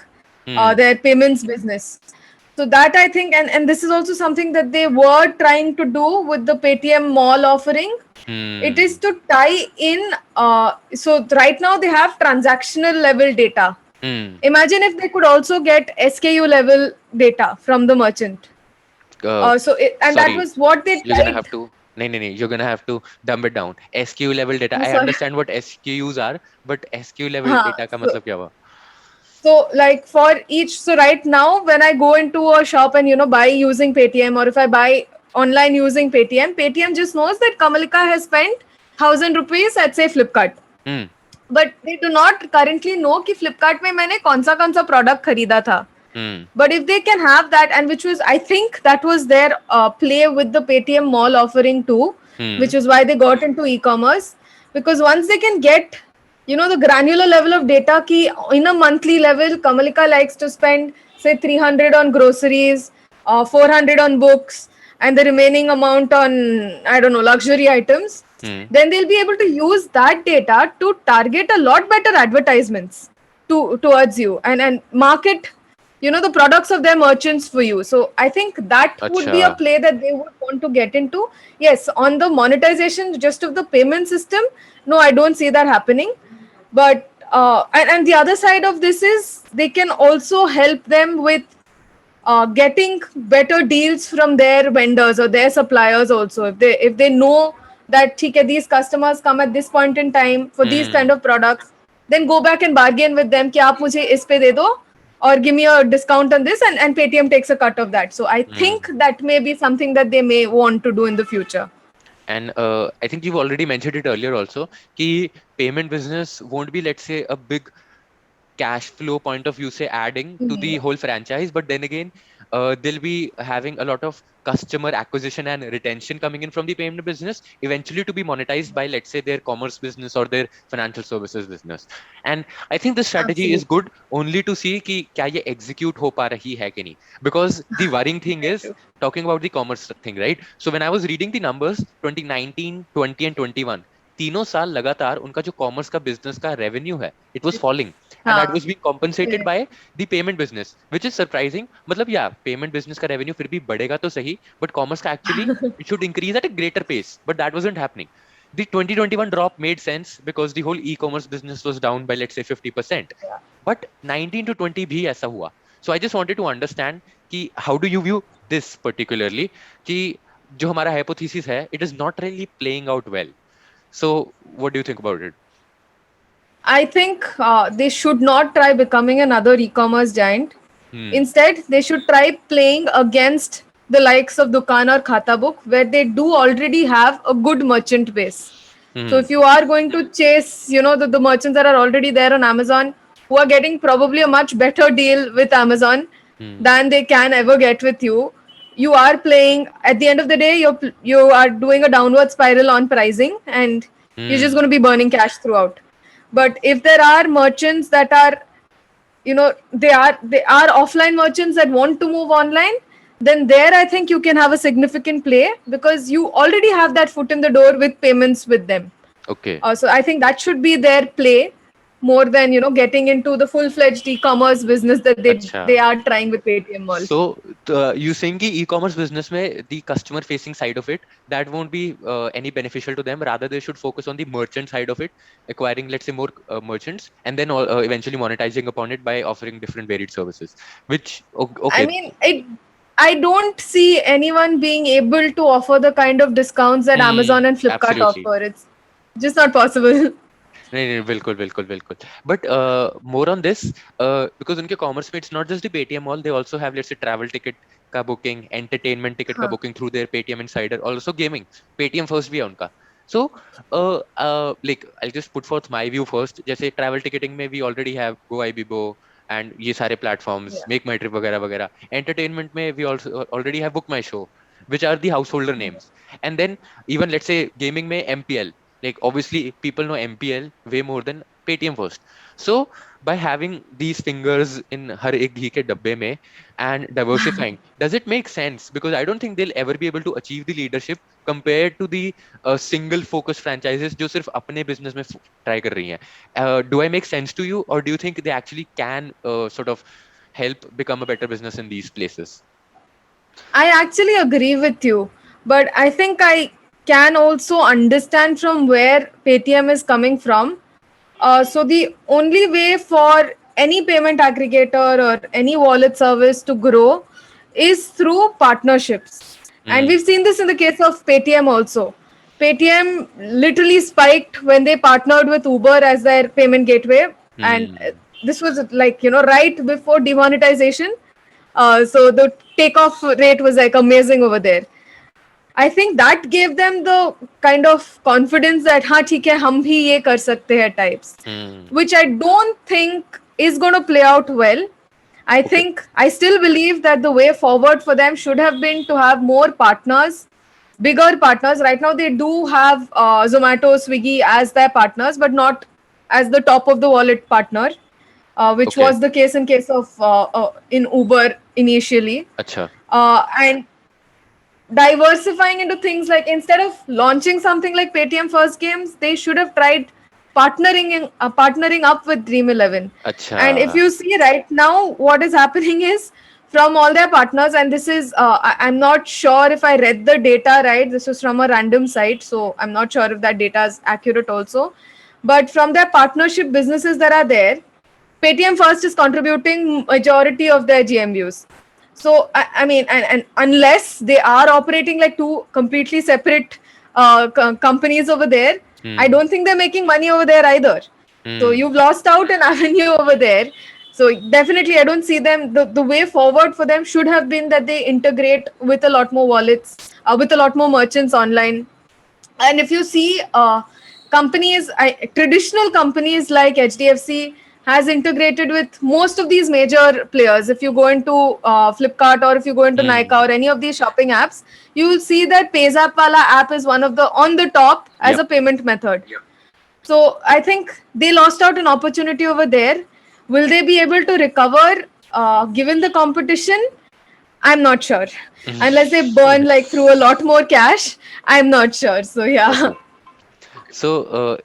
their payments business? So that I think, and this is also something that they were trying to do with the Paytm Mall offering. It is Hmm. to tie in. So right now they have transactional level data. Hmm. Imagine if they could also get SKU level data from the merchant. Uh, And that Sorry, was what they you're gonna tried. have to. No, no, no. You're gonna have to dumb it down. SKU level data. I'm I sorry. understand what SKUs are, but SKU level Huh. data का So, मतलब क्या हुआ? like for each, so right now when I go into a shop and buy using Paytm, or if I buy online using Paytm just knows that Kamalika has spent 1,000 rupees at say Flipkart. Hmm. But they do not currently know कि Flipkart में मैंने कौन सा product खरीदा था. Hmm. But if they can have that, and which was, I think that was their play with the Paytm Mall offering too, Hmm. which is why they got into e-commerce. Because once they can get, the granular level of data, ki in a monthly level, Kamalika likes to spend say 300 on groceries, 400 on books, and the remaining amount on, I don't know, luxury items. Hmm. Then they'll be able to use that data to target a lot better advertisements towards you, and market the products of their merchants for you. So I think that would be a अच्छा. play that they would want to get into. Yes, on the monetization just of the payment system, no, I don't see that happening. But and the other side of this is they can also help them with getting better deals from their vendors or their suppliers also. If they know that ठीक है, these customers come at this point in time for these Hmm. kind of products, then go back and bargain with them कि आप मुझे इस पे दे दो or give me a discount on this, and Paytm takes a cut of that. So I think Hmm. that may be something that they may want to do in the future. And I think you've already mentioned it earlier also. कि payment business won't be, let's say, a big cash flow point of view say adding to the whole franchise, but then again they'll be having a lot of customer acquisition and retention coming in from the payment business, eventually to be monetized by, let's say, their commerce business or their financial services business. And I think this strategy is Absolutely. good only to see कि क्या ये execute हो पा रही है कि नहीं, because the worrying thing Very is true. talking about the commerce thing, right? So when I was reading the numbers 2019, 20 and 21, तीनों साल लगातार उनका जो कॉमर्स का बिजनेस का रेवेन्यू है, it was falling, and that हाँ. was being compensated Correct. by the payment business, which is surprising. मतलब yeah, payment business का revenue फिर भी बढ़ेगा तो सही, but commerce का actually it should increase at a greater pace, but that wasn't happening. The 2021 drop made sense because the whole e-commerce business was down by, let's say, 50%, but 19 to 20 भी ऐसा हुआ. So I just wanted to understand कि how do you view this particularly, कि जो हमारा hypothesis है, it is not really playing out well. So what do you think about it? I think they should not try becoming another e-commerce giant. Hmm. Instead, they should try playing against the likes of Dukan or Khata Book, where they do already have a good merchant base. So Hmm. if you are going to chase, the merchants that are already there on Amazon, who are getting probably a much better deal with Amazon Hmm. than they can ever get with you, you are playing. At the end of the day, you are doing a downward spiral on pricing, and you're just Hmm. going to be burning cash throughout. But if there are merchants that are they are offline merchants that want to move online, then there I think you can have a significant play because you already have that foot in the door with payments with them. Okay. So I think that should be their play more than getting into the full-fledged e-commerce business that अच्छा. they are trying with Paytm Mall. So, you saying कि e-commerce business में the customer facing side of it, that won't be any beneficial to them. Rather, they should focus on the merchant side of it, acquiring, let's say, more merchants, and then eventually monetizing upon it by offering different varied services. Which I okay. mean, I don't see anyone being able to offer the kind of discounts that Amazon and Flipkart Absolutely. offer. It's just not possible. नहीं नहीं बिल्कुल बिल्कुल बिल्कुल. But more on this, because उनके commerce में it's not just the Paytm mall, they also have, let's say, travel ticket का booking, entertainment ticket का हाँ. booking through their Paytm Insider, also gaming. Paytm first भी है उनका. So like I'll just put forth my view first. जैसे travel ticketing में we already have Go Ibibo and ये सारे platforms, Yeah. Make My Trip वगैरह वगैरह. Entertainment में we also already have Book My Show, which are the householder names. And then even, let's say, gaming में MPL, like obviously people know MPL way more than Paytm first. So by having these fingers in हर एक घी के डब्बे में and diversifying, does it make sense? Because I don't think they'll ever be able to achieve the leadership compared to the single focus franchises जो सिर्फ अपने business में try कर रही हैं. Do I make sense to you, or do you think they actually can sort of help become a better business in these places? I actually agree with you, but I think I can also understand from where Paytm is coming from. So the only way for any payment aggregator or any wallet service to grow is through partnerships. And Mm. we've seen this in the case of Paytm also. Paytm literally spiked when they partnered with Uber as their payment gateway. And Mm. this was like, right before demonetization. So the takeoff rate was like amazing over there. I think that gave them the kind of confidence that हाँ ठीक है हम भी ये कर सकते हैं types, Mm. which I don't think is going to play out well. I Okay. think I still believe that the way forward for them should have been to have more partners, bigger partners. Right now they do have Zomato, Swiggy as their partners, but not as the top of the wallet partner, which Okay. was the case of in Uber initially. Acha. And diversifying into things like instead of launching something like Paytm First Games, they should have tried partnering up with Dream 11. And if Acha. you see right now, what is happening is from all their partners, and this is I'm not sure if I read the data right. This was from a random site, so I'm not sure if that data is accurate also. But from their partnership businesses that are there, Paytm First is contributing majority of their GMVs. So I mean, and unless they are operating like two completely separate companies over there, I Hmm. don't think they're making money over there either. So Hmm. you've lost out an avenue over there. So definitely, I don't see them. The way forward for them should have been that they integrate with a lot more wallets, with a lot more merchants online. And if you see companies, traditional companies like HDFC has integrated with most of these major players. If you go into Flipkart or if you go into Nykaa Hmm. or any of these shopping apps, you will see that PayZap wala app is one of the on the top as Yep. a payment method. So I think they lost out an opportunity over there. Will they be able to recover given the competition? I'm not sure. Unless they burn like through a lot more cash, I'm not sure. So yeah. Okay. सो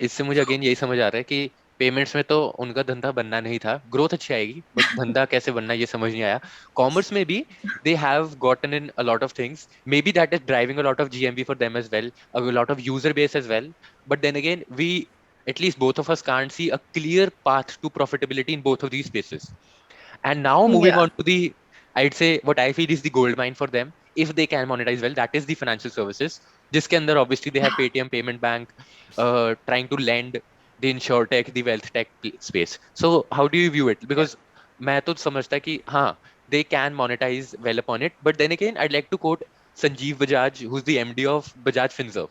इससे मुझे again यही समझ आ रहा है कि payments में तो उनका धंधा बनना नहीं था, ग्रोथ अच्छी आएगी बट धंधा कैसे बनना ये समझ नहीं आया. कॉमर्स में भी they have gotten in a lot of things, maybe that is driving a lot of GMV for them as well, a lot of user base as well, but then again we at least both of us can't see a clear path to profitability in both of these spaces. And now moving Yeah. on to the, I'd say what I feel is the gold mine for them, if they can monetize well, that is the financial services. जिसके अंदर obviously they have Paytm payment bank, trying to lend, the insurtech, the wealth tech space. So how do you view it? Because मैं तो समझता कि हाँ, they can monetize well upon it, but then again I'd like to quote Sanjeev Bajaj, who's the MD of Bajaj Finserv,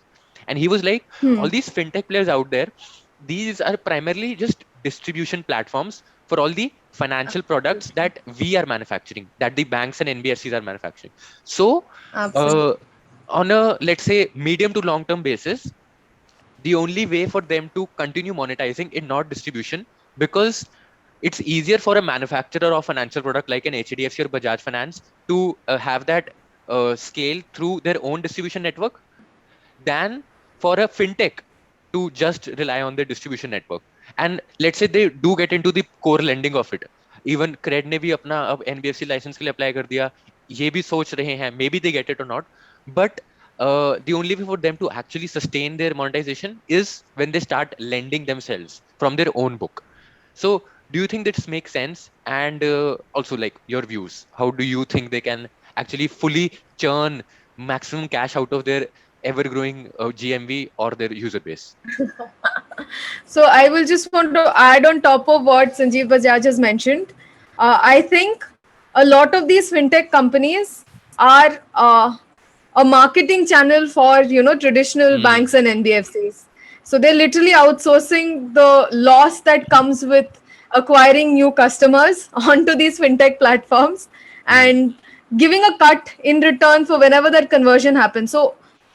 and he was like, all these fintech players out there, these are primarily just distribution platforms for all the financial products Absolutely. that we are manufacturing, that the banks and NBFCs are manufacturing. So, Absolutely. uh, on a, let's say, medium to long term basis, the only way for them to continue monetizing is not distribution, because it's easier for a manufacturer of financial product like an HDFC or Bajaj Finance to have that scale through their own distribution network than for a fintech to just rely on their distribution network. And let's say they do get into the core lending of it. Even CRED ने भी अपना अब NBFC licence के लिए apply कर दिया, ये भी सोच रहे हैं, may be they get it or not, but the only way for them to actually sustain their monetization is when they start lending themselves from their own book. So do you think this makes sense? And also like your views, how do you think they can actually fully churn maximum cash out of their ever growing GMV or their user base? So I will just want to add on top of what Sanjeev Bajaj has mentioned. I think a lot of these fintech companies are a marketing channel for traditional Hmm. banks and NBFCs. So they're literally outsourcing the loss that comes with acquiring new customers onto these fintech platforms Hmm. and giving a cut in return for whenever that conversion happens. So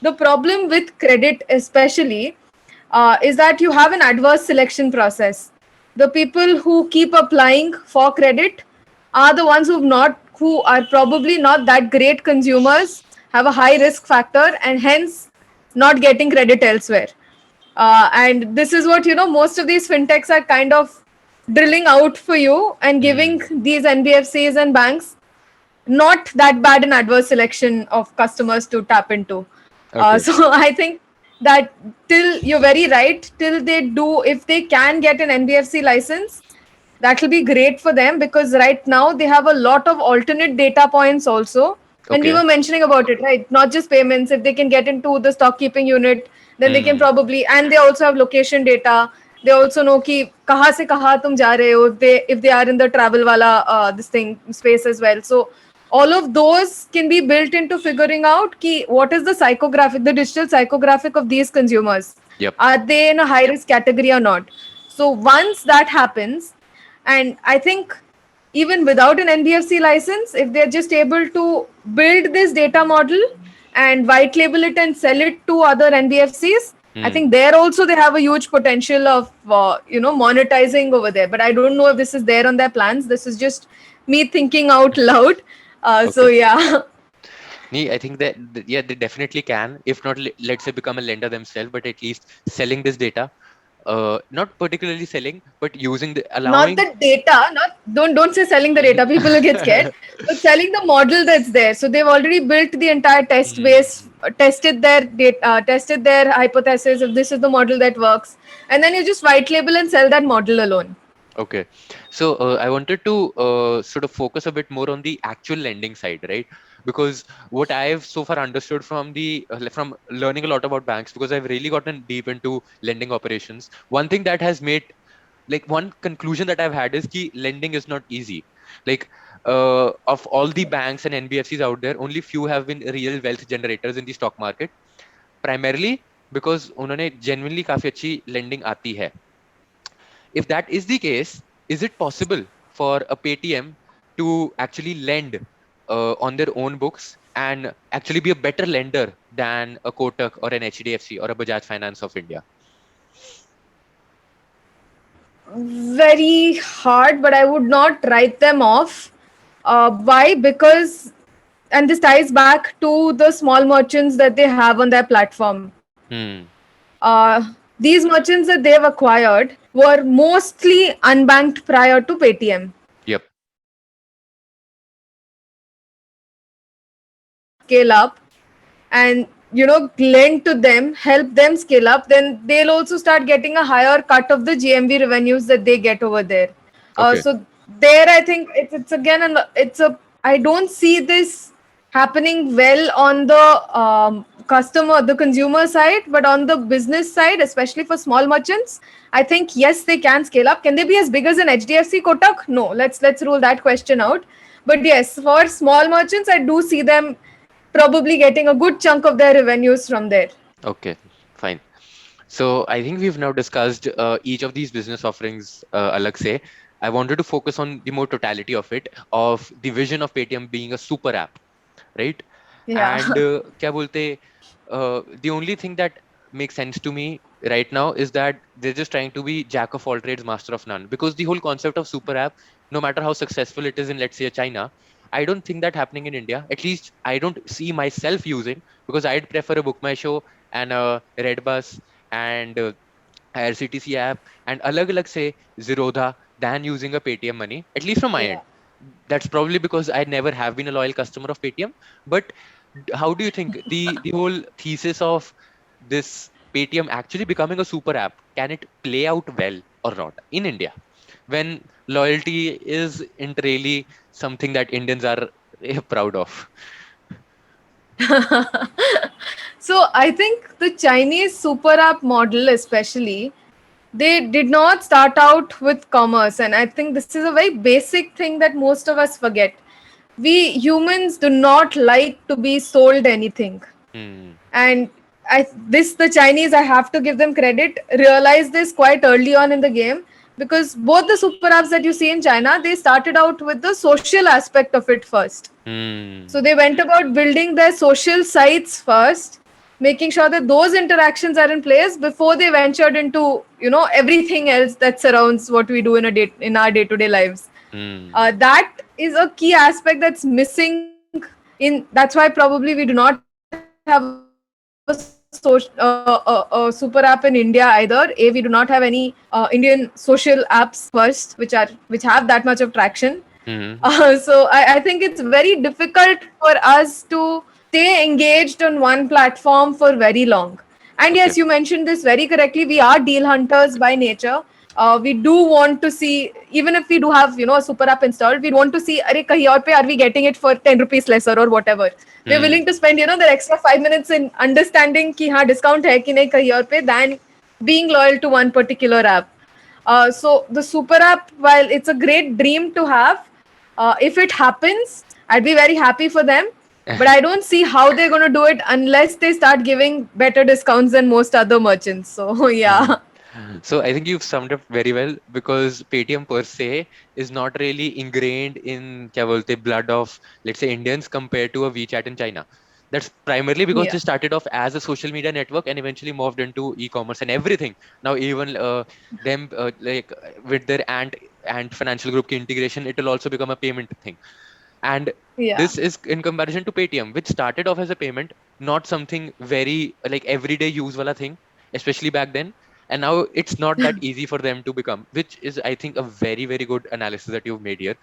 the problem with credit, especially, is that you have an adverse selection process. The people who keep applying for credit are the ones who are probably not that great consumers, have a high risk factor, and hence not getting credit elsewhere. And this is what most of these fintechs are kind of drilling out for you and giving these NBFCs and banks not that bad an adverse selection of customers to tap into. Okay. So I think that till you're very right, till they do, if they can get an NBFC license, that will be great for them because right now they have a lot of alternate data points also. And we Okay. were mentioning about it, right? Not just payments. If they can get into the stock keeping unit, then they can probably, and they also have location data. They also know ki kaha se kaha tum ja rahe ho. They, if they are in the travel wala this thing space as well. So all of those can be built into figuring out ki what is the psychographic, the digital psychographic of these consumers. Yep. Are they in a high risk category or not? So once that happens, and I think even without an NBFC license, if they're just able to build this data model and white label it and sell it to other NBFCs, I think there also they have a huge potential of monetizing over there. But I don't know if this is there on their plans. This is just me thinking out loud. So Okay. yeah. Nee, I think that yeah, they definitely can. If not, let's say become a lender themselves, but at least selling this data, not particularly selling, but using the Not allowing. the data, not don't say selling the data, people will get scared, but selling the model that's there. So they've already built the entire test base, tested their data, tested their hypothesis if this is the model that works, and then you just white label and sell that model alone. Okay. So I wanted to sort of focus a bit more on the actual lending side, right? Because what I've so far understood from the from learning a lot about banks, because I've really gotten deep into lending operations. One thing that has made like one conclusion that I've had is कि lending is not easy. Like of all the banks and NBFCs out there, only few have been real wealth generators in the stock market, primarily because उन्होंने genuinely काफी अच्छी lending आती है. If that is the case, is it possible for a PayTM to actually lend on their own books and actually be a better lender than a Kotak or an HDFC or a Bajaj Finance of India? Very hard, but I would not write them off. Why? Because, and this ties back to the small merchants that they have on their platform. Hmm. These merchants that they've acquired were mostly unbanked prior to Paytm. Yep. Scale up and lend to them, help them scale up, then they'll also start getting a higher cut of the GMV revenues that they get over there. Okay. So there I think it's again it's a, I don't see this happening well on the the consumer side, but on the business side, especially for small merchants, I think yes, they can scale up. Can they be as big as an HDFC Kotak? No, let's rule that question out. But yes, for small merchants, I do see them probably getting a good chunk of their revenues from there. Okay. Fine. So I think we've now discussed each of these business offerings, alag se. I wanted to focus on the more totality of it, of the vision of Paytm being a super app, right? Yeah. And क्या बोलते, the only thing that makes sense to me right now is that they're just trying to be jack of all trades, master of none. Because the whole concept of super app, no matter how successful it is in, let's say, China, I don't think that happening in India. At least I don't see myself using, because I'd prefer a Book My Show and a Red Bus and IRCTC app and alag say Zerodha than using a Paytm money, at least from my end. Yeah. That's probably because I never have been a loyal customer of Paytm. But how do you think the whole thesis of this Paytm actually becoming a super app, can it play out well or not in India, when loyalty isn't really something that Indians are proud of? So I think the Chinese super app model, especially, they did not start out with commerce. And I think this is a very basic thing that most of us forget. We humans do not like to be sold anything. Hmm. And the Chinese, I have to give them credit, realized this quite early on in the game, because both the super apps that you see in China, they started out with the social aspect of it first. So Hmm. they went about building their social sites first, making sure that those interactions are in place before they ventured into everything else that surrounds what we do in our day-to-day lives. Hmm. That is a key aspect that's missing in. That's why probably we do not have a super app model in India. a super app in India either. A, we do not have any Indian social apps first, which have that much of traction. Hmm. So I think it's very difficult for us to stay engaged on one platform for very long. And Okay. yes, you mentioned this very correctly. We are deal hunters by nature. We do want to see, even if we do have a super app installed, we want to see, are kahi aur pe are we getting it for 10 rupees lesser or whatever. We're Hmm. willing to spend the extra 5 minutes in understanding ki haan discount hai ki nahi kahi aur pe than being loyal to one particular app. So the super app, while it's a great dream to have, if it happens, I'd be very happy for them. But I don't see how they're going to do it unless they start giving better discounts than most other merchants. So Hmm. yeah, So I think you've summed up very well because Paytm per se is not really ingrained in क्या बोलते blood of let's say Indians compared to a WeChat in China. That's primarily because yeah, they started off as a social media network and eventually moved into e-commerce and everything. Now even them with their ant financial group ki integration, it will also become a payment thing. And yeah. this is in comparison to Paytm, which started off as a payment, not something very like everyday use wala thing, especially back then. And now it's not that easy for them to become, which is, I think, a very, very good analysis that you've made here.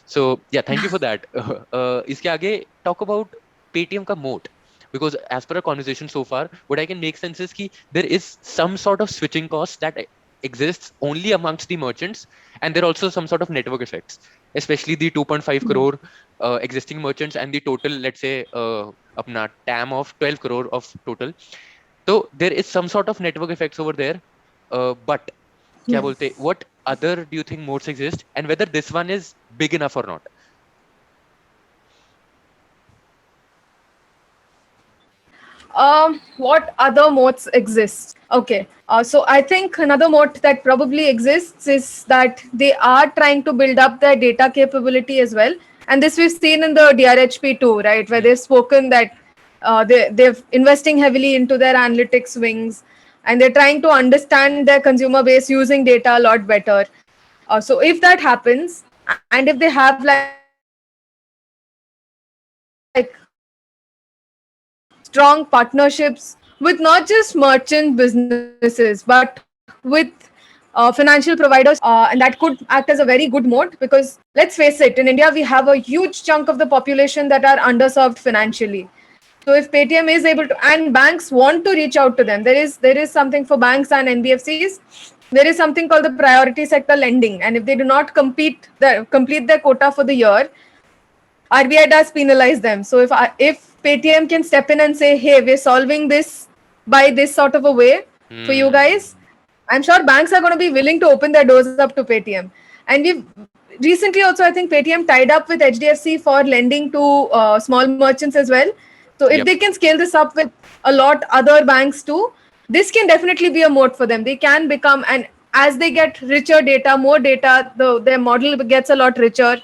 So yeah, thank you for that. Iske aage talk about Paytm ka moat. Because as per our conversation so far, what I can make sense is ki there is some sort of switching cost that exists only amongst the merchants, and there are also some sort of network effects, especially the 2.5 crore existing merchants and the total, let's say, apna TAM of 12 crore of total. So there is some sort of network effects over there. But क्या बोलते, what other do you think modes exist, and whether this one is big enough or not? What other moats exist? Okay, so I think another moat that probably exists is that they are trying to build up their data capability as well. And this we've seen in the DRHP too, right? Where Hmm. they've spoken that they're investing heavily into their analytics wings, and they're trying to understand their consumer base using data a lot better. So if that happens, and if they have like strong partnerships with not just merchant businesses but with financial providers, and that could act as a very good moat because let's face it, in India we have a huge chunk of the population that are underserved financially. So if Paytm is able to, and banks want to reach out to them, there is something for banks and NBFCs. There is something called the priority sector lending, and if they do not complete their quota for the year, RBI does penalize them. So if Paytm can step in and say, hey, we're solving this by this sort of a way for you Hmm. guys, I'm sure banks are going to be willing to open their doors up to Paytm. And we've recently also, I think Paytm tied up with HDFC for lending to small merchants as well. So if they Yep. can scale this up with a lot other banks too, this can definitely be a moat for them. They can become, and as they get richer data, more data, their model gets a lot richer.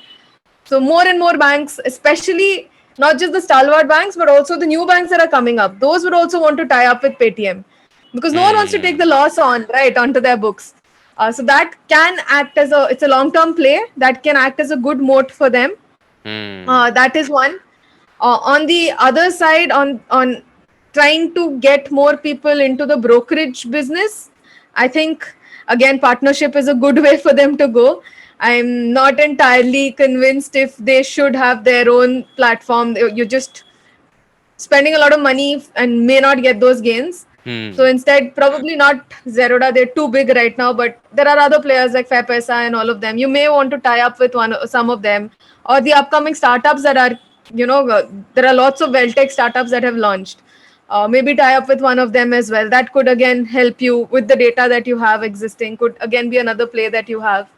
So more and more banks, especially not just the stalwart banks, but also the new banks that are coming up, those would also want to tie up with Paytm because no one wants to take the Hmm. loss on right onto their books. So that can act as it's a long-term play that can act as a good moat for them. Hmm. That is one. On the other side, on trying to get more people into the brokerage business, I think again partnership is a good way for them to go. I'm not entirely convinced if they should have their own platform. You're just spending a lot of money and may not get those gains. So Hmm. instead, probably not Zerodha. They're too big right now, but there are other players like Fairpesa and all of them. You may want to tie up with some of them, or the upcoming startups that are, there are lots of well-tech startups that have launched. Maybe tie up with one of them as well. That could again help you with the data that you have existing. Could again be another play that you have.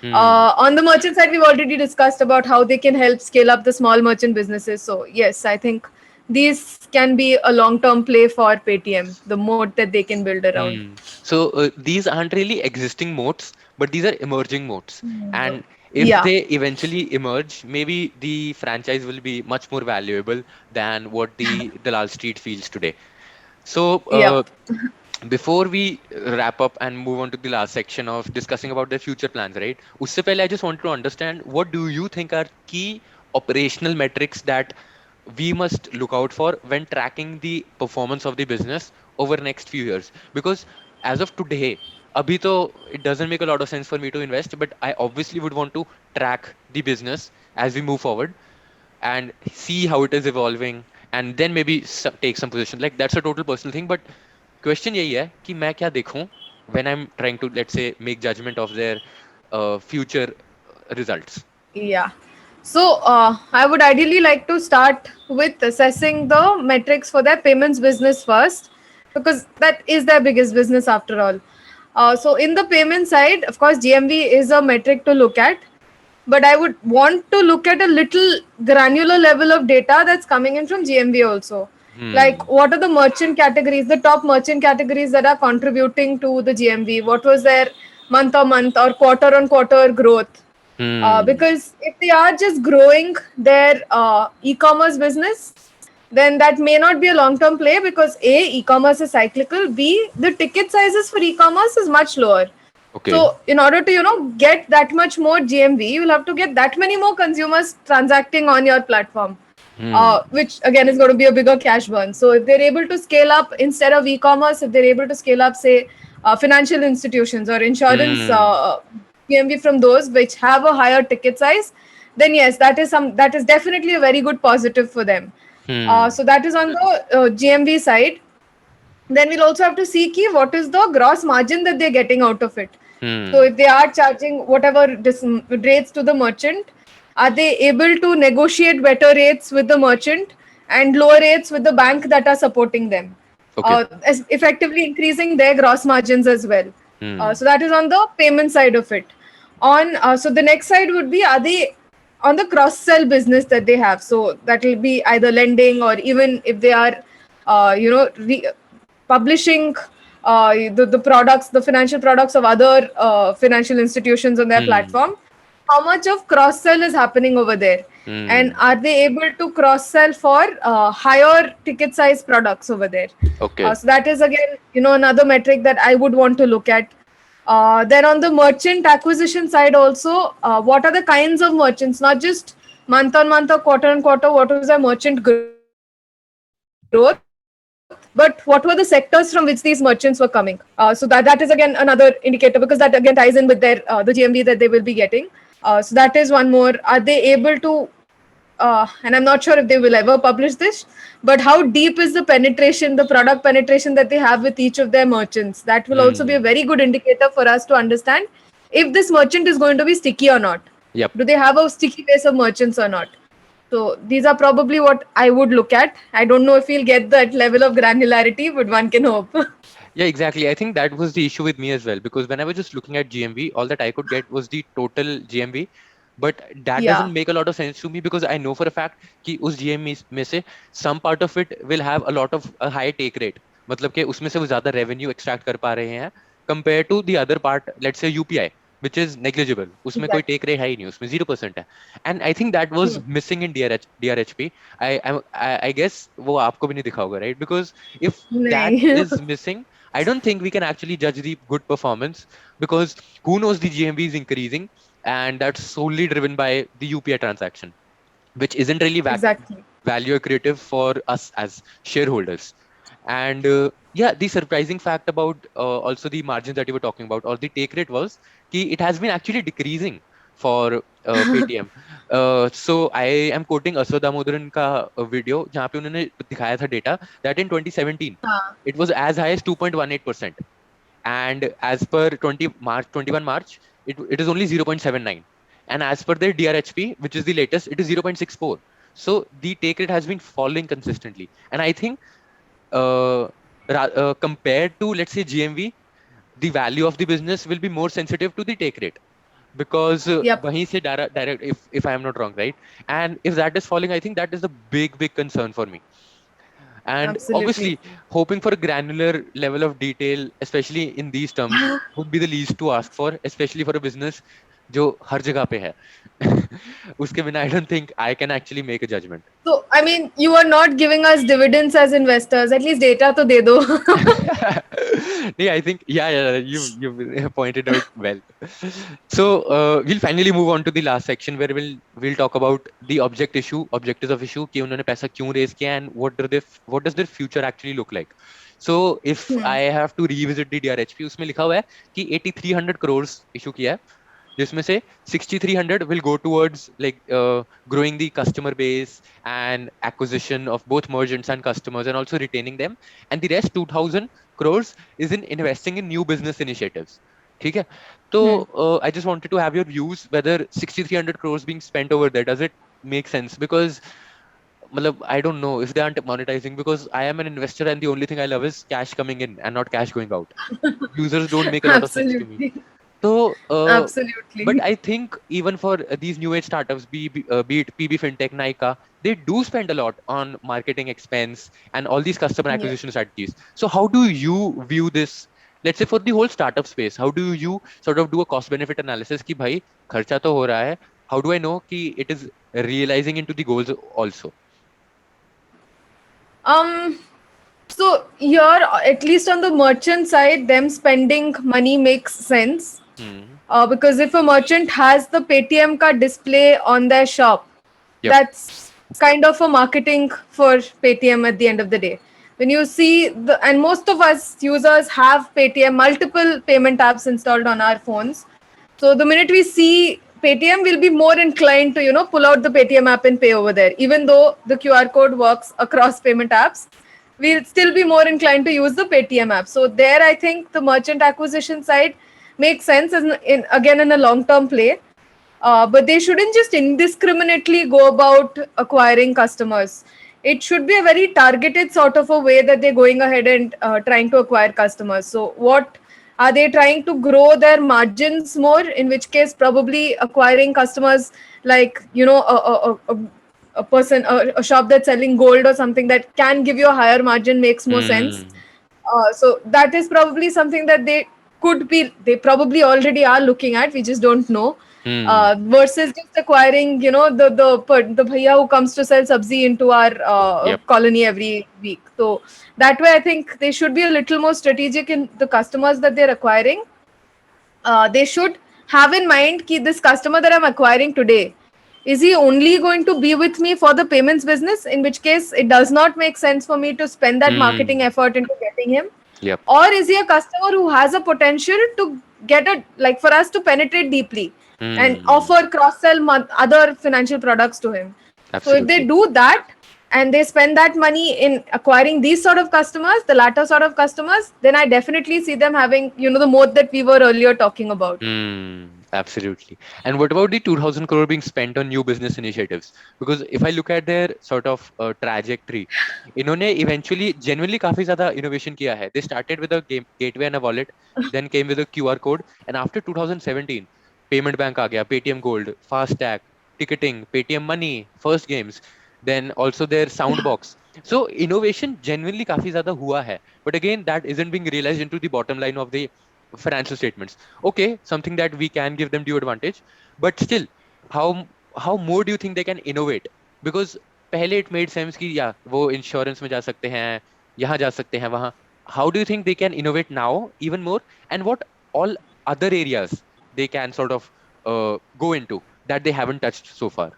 Hmm. On the merchant side, we've already discussed about how they can help scale up the small merchant businesses. So yes, I think these can be a long-term play for Paytm, the moat that they can build around. Hmm. So these aren't really existing moats, but these are emerging moats. And if Yeah. they eventually emerge, maybe the franchise will be much more valuable than what the Dalal Street feels today. So Yep. before we wrap up and move on to the last section of discussing about their future plans, right? Usse pehle I just want to understand what do you think are key operational metrics that we must look out for when tracking the performance of the business over next few years? Because as of today, abhi to it doesn't make a lot of sense for me to invest, but I obviously would want to track the business as we move forward and see how it is evolving, and then maybe take some position. Like, that's a total personal thing, but question यही है कि मैं क्या देखूं when I'm trying to, let's say, make judgment of their future results. Yeah. So I would ideally like to start with assessing the metrics for their payments business first, because that is their biggest business after all. So in the payment side, of course, GMV is a metric to look at, but I would want to look at a little granular level of data that's coming in from GMV also. Like, Hmm. what are the merchant categories, the top merchant categories that are contributing to the GMV? What was their month on month or quarter on quarter growth? Hmm. Because if they are just growing their e-commerce business, then that may not be a long-term play, because A, e-commerce is cyclical, B, the ticket sizes for e-commerce is much lower. Okay. So in order to, get that much more GMV, you'll have to get that many more consumers transacting on your platform, Hmm. which again is going to be a bigger cash burn. So if they're able to scale up instead of e-commerce, if they're able to scale up, say, financial institutions or insurance Hmm. GMV from those which have a higher ticket size, then yes, that is definitely a very good positive for them. Hmm. So that is on the GMV side. Then we'll also have to see what is the gross margin that they're getting out of it. So Hmm. if they are charging whatever rates to the merchant, are they able to negotiate better rates with the merchant and lower rates with the bank that are supporting them, Okay. as effectively increasing their gross margins as well. Hmm. So that is on the payment side of it. On So the next side would be, are they on the cross sell business that they have? So that will be either lending, or even if they are, publishing the products, the financial products of other financial institutions on their Hmm. platform, how much of cross sell is happening over there? And Hmm. are they able to cross sell for higher ticket size products over there? Okay. So that is again, another metric that I would want to look at. Then on the merchant acquisition side also, what are the kinds of merchants, not just month on month or quarter on quarter, what was their merchant growth, but what were the sectors from which these merchants were coming? So that is again another indicator, because that again ties in with their the GMV that they will be getting. So that is one more. Are they able to, and I'm not sure if they will ever publish this, but how deep is the penetration, the product penetration that they have with each of their merchants? That will also be a Hmm. very good indicator for us to understand if this merchant is going to be sticky or not. Yep. Do they have a sticky base of merchants or not? So these are probably what I would look at. I don't know if we'll get that level of granularity, but one can hope. Yeah, exactly. I think that was the issue with me as well, because when I was just looking at GMV, all that I could get was the total GMV, but that Yeah, doesn't make a lot of sense to me, because I know for a fact कि उस GMV में से some part of it will have a lot of a high take rate. मतलब कि उसमें से वो ज़्यादा revenue extract कर पा रहे हैं compared to the other part, let's say UPI, which is negligible. उसमें कोई exactly. take rate है ही नहीं, उसमें 0% है. And I think that was Hmm. missing in DRHP. I guess वो आपको भी नहीं दिखा होगा, right? Because if that नहीं. is missing, I don't think we can actually judge the good performance, because who knows, the GMV is increasing, and that's solely driven by the UPI transaction, which isn't really Exactly. value accretive for us as shareholders. And yeah, the surprising fact about also the margins that you were talking about, or the take rate, was कि it has been actually decreasing for PayTM. So I am quoting Aswad Damodaran का video जहाँ पे उन्होंने दिखाया था data that in 2017 हाँ. it was as high as 2.18%, and as per 21 March, it is only 0.79, and as per their DRHP, which is the latest, it is 0.64. So the take rate has been falling consistently, and I think uh, compared to, let's say, GMV, the value of the business will be more sensitive to the take rate, because Yep. wahin se direct, if I am not wrong, right? And if that is falling, I think that is a big concern for me. And Absolutely. obviously, hoping for a granular level of detail, especially in these terms, would be the least to ask for, especially for a business जो हर जगह पे है. उसके बिना I don't think I can actually make a judgment. So, I mean, you are not giving us dividends as investors. At least data to de do. Yeah, I think yeah, you pointed out well. So we'll finally move on to the last section where we'll talk about the objectives of issue कि उन्होंने पैसा क्यों raise किया and what does their future actually look like. So if I have to revisit the DRHP, उसमें लिखा हुआ है कि 8300 crores issue किया है, जिसमें से 6300 will go towards like growing the customer base and acquisition of both merchants and customers and also retaining them, and the rest 2000 crores is in investing in new business initiatives. ठीक है. तो I just wanted to have your views whether 6300 crores being spent over there, does it make sense? Because मतलब, I don't know if they aren't monetizing, because I am an investor and the only thing I love is cash coming in and not cash going out. Users don't make a lot of sense to me. Absolutely. So, but Absolutely. I think even for these new age startups, be it PB Fintech, Nika, they do spend a lot on marketing expense and all these customer Yeah. acquisition strategies. So, how do you view this? Let's say for the whole startup space, how do you sort of do a cost benefit analysis? कि भाई खर्चा तो हो रहा है. How do I know कि it is realizing into the goals also? Um, so here, at least on the merchant side, them spending money makes sense. Hmm. Because if a merchant has the PayTM card display on their shop, Yep. that's kind of a marketing for PayTM at the end of the day. When you see and most of us users have PayTM, multiple payment apps installed on our phones. So the minute we see PayTM, we'll be more inclined to, pull out the PayTM app and pay over there. Even though the QR code works across payment apps, we'll still be more inclined to use the PayTM app. So there, I think the merchant acquisition side makes sense again in a long-term play. But they shouldn't just indiscriminately go about acquiring customers. It should be a very targeted sort of a way that they're going ahead and trying to acquire customers. So what are they trying to grow their margins more? In which case, probably acquiring customers like, a person, a shop that's selling gold or something that can give you a higher margin makes more sense. Hmm. So that is probably something that they probably already are looking at. We just don't know. Hmm. Versus just acquiring, the bhaiya who comes to sell sabzi into our Yep. colony every week. So that way, I think they should be a little more strategic in the customers that they're acquiring. They should have in mind that this customer that I'm acquiring today, is he only going to be with me for the payments business? In which case, it does not make sense for me to spend that marketing Hmm. effort into getting him. Yep. Or is he a customer who has a potential to for us to penetrate deeply and Hmm. offer cross sell other financial products to him? So if they Absolutely. do that and they spend that money in acquiring these sort of customers, the latter sort of customers, then I definitely see them having, the moat that we were earlier talking about. Absolutely. And what about the 2000 crore being spent on new business initiatives? Because if I look at their sort of trajectory, इन्होंने eventually genuinely काफी ज़्यादा innovation किया है. They started with a gateway and a wallet, then came with a QR code, and after 2017, payment bank आ गया, PayTM Gold, FastTag, ticketing, PayTM Money, first games, then also their soundbox. So innovation genuinely काफी ज़्यादा हुआ है. But again, that isn't being realized into the bottom line of the financial statements. Okay, something that we can give them due advantage, but still, how more do you think they can innovate? Because पहले it made sense कि या वो insurance में जा सकते हैं, यहाँ जा सकते हैं, वहाँ. How do you think they can innovate now even more, and what all other areas they can sort of go into that they haven't touched so far?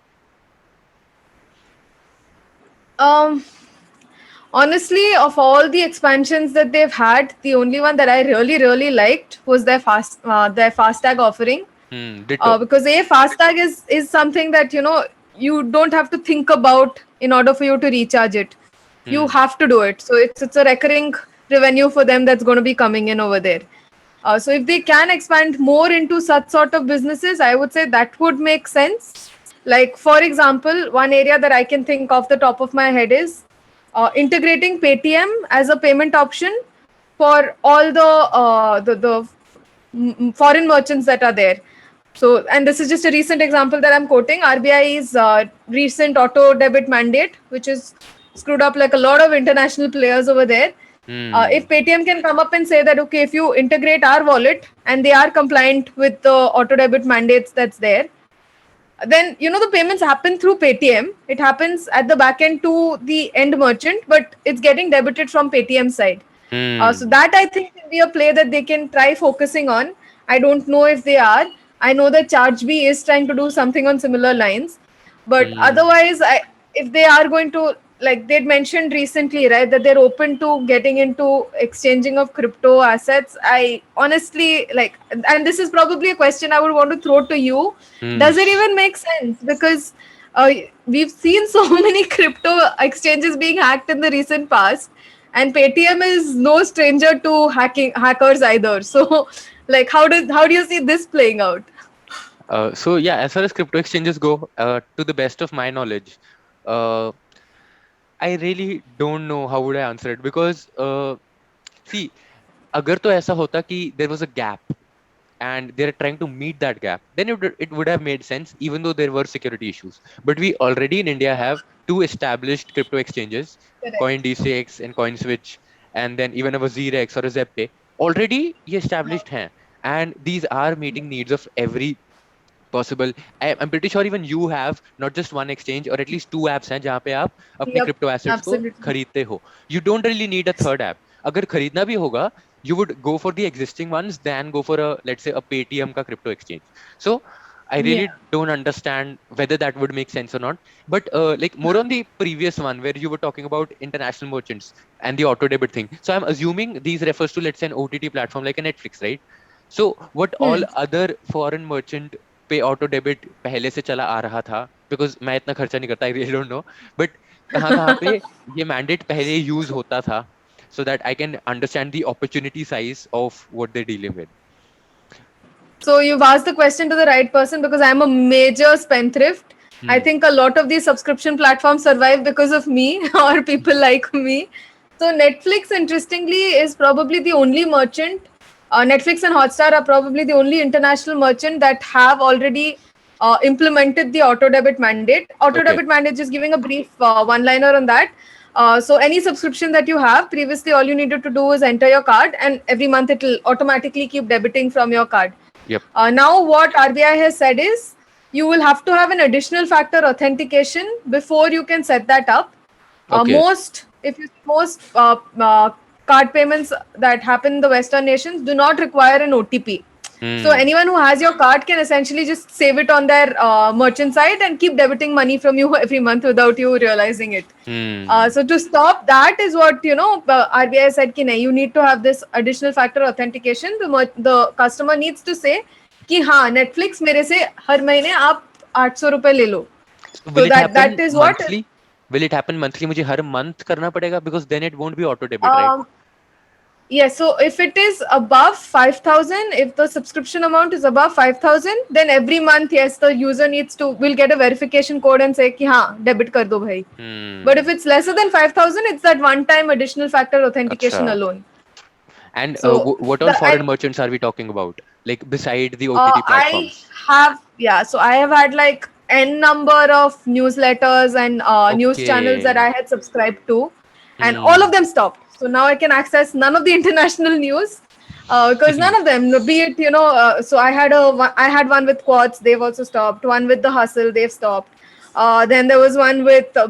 Um, Honestly, of all the expansions that they've had, the only one that I really, really liked was their FastTag offering. Ditto. Because FastTag is something that you don't have to think about in order for you to recharge it. You Hmm. have to do it. So it's a recurring revenue for them that's going to be coming in over there. So if they can expand more into such sort of businesses, I would say that would make sense. Like for example, one area that I can think off the top of my head is integrating PayTM as a payment option for all the foreign merchants that are there. So, and this is just a recent example that I'm quoting, RBI's recent auto debit mandate, which is screwed up like a lot of international players over there. Hmm. If Paytm can come up and say that, okay, if you integrate our wallet and they are compliant with the auto debit mandates that's there, then the payments happen through Paytm. It happens at the back end to the end merchant, but it's getting debited from Paytm side. So Hmm. that I think can be a play that they can try focusing on. I don't know if they are. I know that ChargeBee is trying to do something on similar lines, but Hmm. otherwise, if they are going to, like they'd mentioned recently, right, that they're open to getting into exchanging of crypto assets. I honestly like, and this is probably a question I would want to throw to you. Hmm. Does it even make sense? Because uh, we've seen so many crypto exchanges being hacked in the recent past, and Paytm is no stranger to hackers either. So, like, how do you see this playing out? So yeah, as far as crypto exchanges go, to the best of my knowledge, uh, I really don't know how would I answer it because see, अगर तो ऐसा होता कि there was a gap and they're trying to meet that gap, then it would have made sense even though there were security issues. But we already in India have two established crypto exchanges, Correct. CoinDCX and CoinSwitch, and then even a WazirX or a ZepPay. Already ये established हैं, and these are meeting needs of every possible. I'm pretty sure even you have not just one exchange or at least two apps हैं जहाँ पे आप अपने Yep. crypto assets को Absolutely. खरीदते हो. You don't really need a third app. अगर खरीदना भी होगा, you would go for the existing ones than go for a, let's say, a Paytm का crypto exchange. So I really Yeah. don't understand whether that would make sense or not. But like more on the previous one where you were talking about international merchants and the auto debit thing. So I'm assuming these refers to, let's say, an OTT platform like a Netflix, right? So what all Hmm. other foreign merchant पे auto debit पहले से चला आ रहा था, because मैं इतना खर्चा नहीं करता, I really don't know, but कहाँ कहाँ पे ये मैंडेट पहले यूज होता था, so that I can understand the opportunity size of what they're dealing with. So you've asked the question to the right person because I'm a major spendthrift. I Hmm. think a lot of these subscription platforms survive because of me or people like me. So Netflix, interestingly, is probably the only merchant. Netflix and Hotstar are probably the only international merchant that have already implemented the auto debit mandate. Auto Okay. debit mandate, just giving a brief one-liner on that. So any subscription that you have previously, all you needed to do is enter your card, and every month it will automatically keep debiting from your card. Yep. Now, what RBI has said is you will have to have an additional factor authentication before you can set that up. Okay. Most card payments that happen in the Western nations do not require an OTP. So Hmm. anyone who has your card can essentially just save it on their merchant site and keep debiting money from you every month without you realizing it. Hmm. So to stop that is what RBI said कि नहीं, you need to have this additional factor authentication. The customer needs to say कि हाँ Netflix मेरे से हर महीने आप 800 रुपए ले लो. So will So it that happen is what. monthly? Will it happen monthly? मुझे हर month करना पड़ेगा, because then it won't be auto debit, right? Um, Yes, so if it is above 5,000, if the subscription amount is above 5,000, then every month, yes, the user will get a verification code and say कि हाँ debit कर दो भाई. But if Hmm. it's lesser than 5,000, it's that one-time additional factor अच्छा. authentication alone. And So what all the foreign merchants are we talking about? Like beside the OTT I platforms? so I have had like n number of newsletters and news channels that Okay. I had subscribed to, and all of Hmm. them stopped. So now I can access none of the international news because none of them, be it so I had one with Quartz, they've also stopped. One with the Hustle, they've stopped. Then there was one with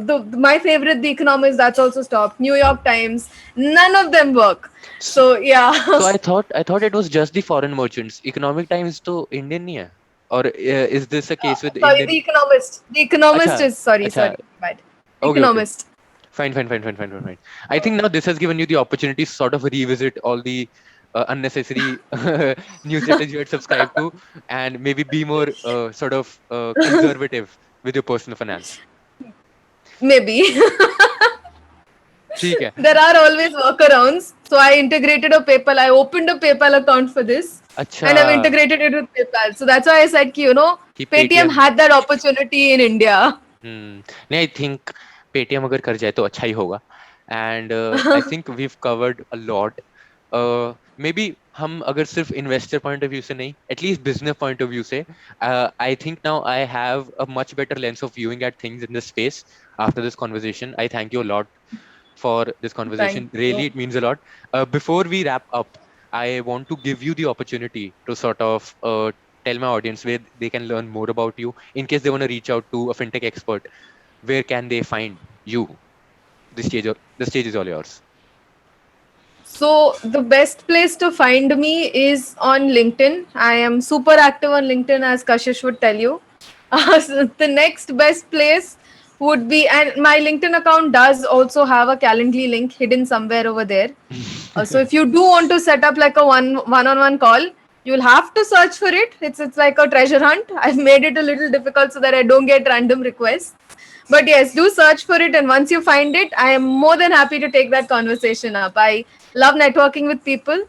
my favorite, The Economist, that's also stopped. New York Times, none of them work. So yeah. So I thought it was just the foreign merchants. Economic Times to Indian नहीं है? Or is this a case with Sorry, Indian? The Economist. The अच्छा, Economist is अच्छा. sorry, bad. Okay, okay. Economist. Fine, fine, fine, fine, fine, fine, fine. I think now this has given you the opportunity to sort of revisit all the unnecessary newsletters you had subscribed to, and maybe be more sort of conservative with your personal finance. Maybe. ठीक है. There are always workarounds. So I integrated a PayPal. I opened a PayPal account for this, अच्छा. and I've integrated it with PayPal. So that's why I said, कि Paytm Paytm. had that opportunity in India. नहीं, I think Paytm अगर कर जाए तो अच्छा ही होगा. And I think we've covered a lot. May be हम अगर सिर्फ इन्वेस्टर पॉइंट ऑफ व्यू से नहीं, at least business point of view से, I think now I have a much better lens of viewing at things in this space after this conversation. I thank you a lot for this Thank conversation. you. Really, it means a lot. Before we wrap up, I want to give you the opportunity to sort of tell my audience where they can learn more about you in case they want to reach out to a fintech expert. Where can they find you? The stage is all yours. So the best place to find me is on LinkedIn. I am super active on LinkedIn, as Kashish would tell you. So the next best place would be, and my LinkedIn account does also have a Calendly link hidden somewhere over there. So if you do want to set up like a one-on-one call, you'll have to search for it. It's like a treasure hunt. I've made it a little difficult so that I don't get random requests. But yes, do search for it, and once you find it, I am more than happy to take that conversation up. I love networking with people.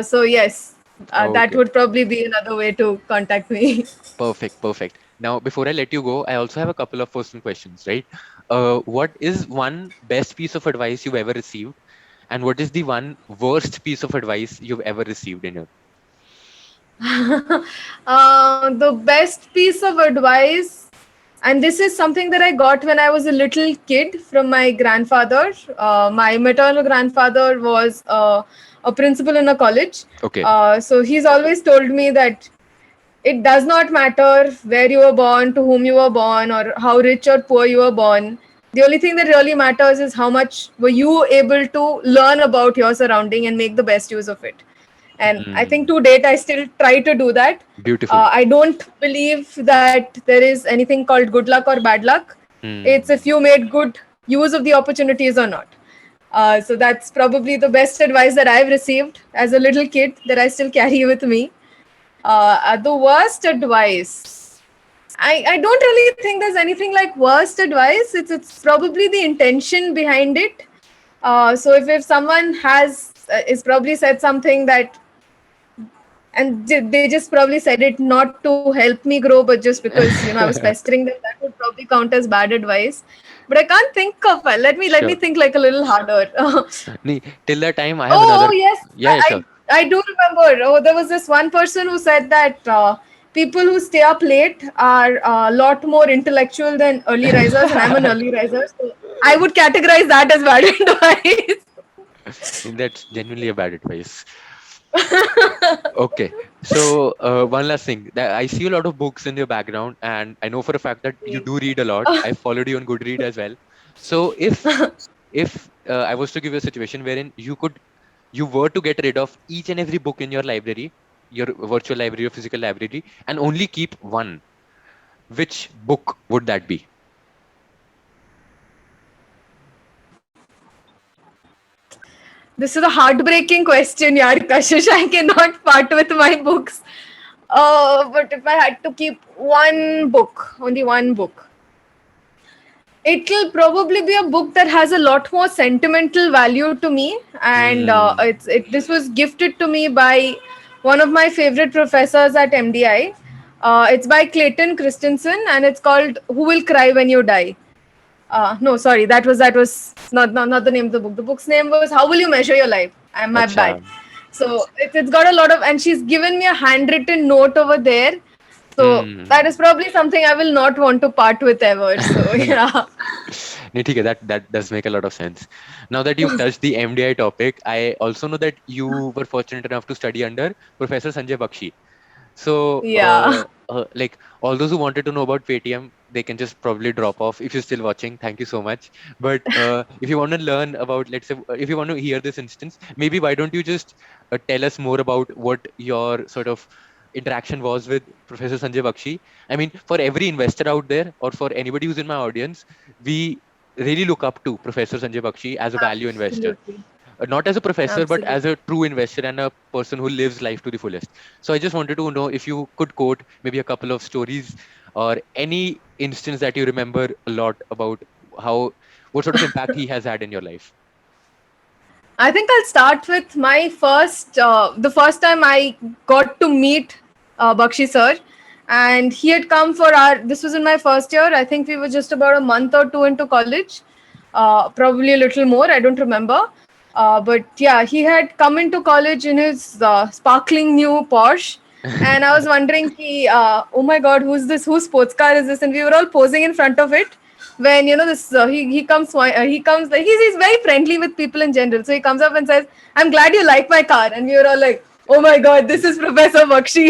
So yes, that Okay. would probably be another way to contact me. Perfect, perfect. Now, before I let you go, I also have a couple of personal questions, right? What is one best piece of advice you've ever received, and what is the one worst piece of advice you've ever received in your? The best piece of advice, and this is something that I got when I was a little kid from my grandfather. My maternal grandfather was a principal in a college. Okay. So he's always told me that it does not matter where you were born, to whom you were born, or how rich or poor you were born. The only thing that really matters is how much were you able to learn about your surrounding and make the best use of it. And I think Hmm. to date, I still try to do that. Beautiful. I don't believe that there is anything called good luck or bad luck. It's if Hmm. you made good use of the opportunities or not. So that's probably the best advice that I've received as a little kid that I still carry with me. The worst advice. I don't really think there's anything like worst advice. It's probably the intention behind it. So if someone has is probably said something that, and they just probably said it not to help me grow, but just because I was pestering them, that would probably count as bad advice. But I can't think of. Let me Sure. think like a little harder. Till that time, I have Oh another. yes, Yeah, yeah, sure. I do remember. Oh, there was this one person who said that people who stay up late are a lot more intellectual than early risers, and I'm an early riser, so I would categorize that as bad advice. That's genuinely a bad advice. Okay, so one last thing. That I see a lot of books in your background, and I know for a fact that you do read a lot. I followed you on Goodread as well. So if I was to give you a situation wherein you were to get rid of each and every book in your library, your virtual library or physical library, and only keep one, which book would that be? This is a heartbreaking question, yaar, Kashish. I cannot part with my books. But if I had to keep one book, only one book, it'll probably be a book that has a lot more sentimental value to me, and Hmm. this was gifted to me by one of my favorite professors at MDI. It's by Clayton Christensen, and it's called "Who Will Cry When You Die." No, sorry, that was not the name of the book. The book's name was "How Will You Measure Your Life." I'm my Acha. bad. So it's got a lot of, and she's given me a handwritten note over there. So Hmm. that is probably something I will not want to part with ever. So yeah. No, ठीक है, that does make a lot of sense. Now that you've touched the MDI topic, I also know that you were fortunate enough to study under Professor Sanjay Bakshi. So, Yeah. like all those who wanted to know about PayTM, they can just probably drop off if you're still watching. Thank you so much. But if you want to learn about, let's say, if you want to hear this instance, maybe why don't you just tell us more about what your sort of interaction was with Professor Sanjay Bakshi? I mean, for every investor out there or for anybody who's in my audience, we really look up to Professor Sanjay Bakshi as a value investor, Absolutely. not as a professor, but as Absolutely. a true investor and a person who lives life to the fullest. So I just wanted to know if you could quote maybe a couple of stories or any instance that you remember a lot about how, what sort of impact he has had in your life. I think I'll start with the first time I got to meet Bakshi sir. And he had come for this was in my first year. I think we were just about a month or two into college, probably a little more. I don't remember. But yeah, he had come into college in his sparkling new Porsche. And I was wondering, oh my God, whose sports car is this? And we were all posing in front of it. when this he comes like he's very friendly with people in general. So he comes up and says, "I'm glad you like my car," and we were all like, "Oh my god, this is Professor Bakshi."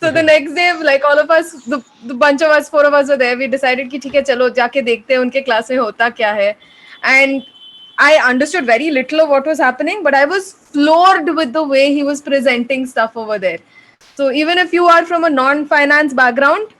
So the next day, like all of us, the bunch of us, four of us were there. We decided कि ठीक है चलो जाके देखते हैं उनके class में होता क्या है, and I understood very little of what was happening, but I was floored with the way he was presenting stuff over there. So even if you are from a non-finance background,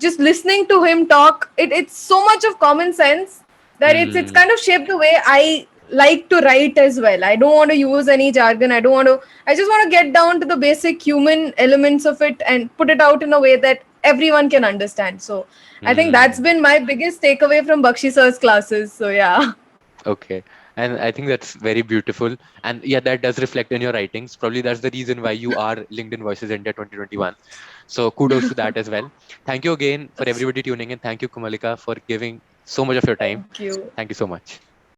just listening to him talk, it's so much of common sense that it's kind of shaped the way I like to write as well. I don't want to use any jargon. I just want to get down to the basic human elements of it and put it out in a way that everyone can understand. So I think that's been my biggest takeaway from Bakshi sir's classes. So yeah. Okay. And I think that's very beautiful. And yeah, that does reflect in your writings. Probably that's the reason why you are LinkedIn Voices India 2021. So kudos to that as well. Thank you again for everybody tuning in. Thank you, Kamalika, for giving so much of your time. Thank you. Thank you so much.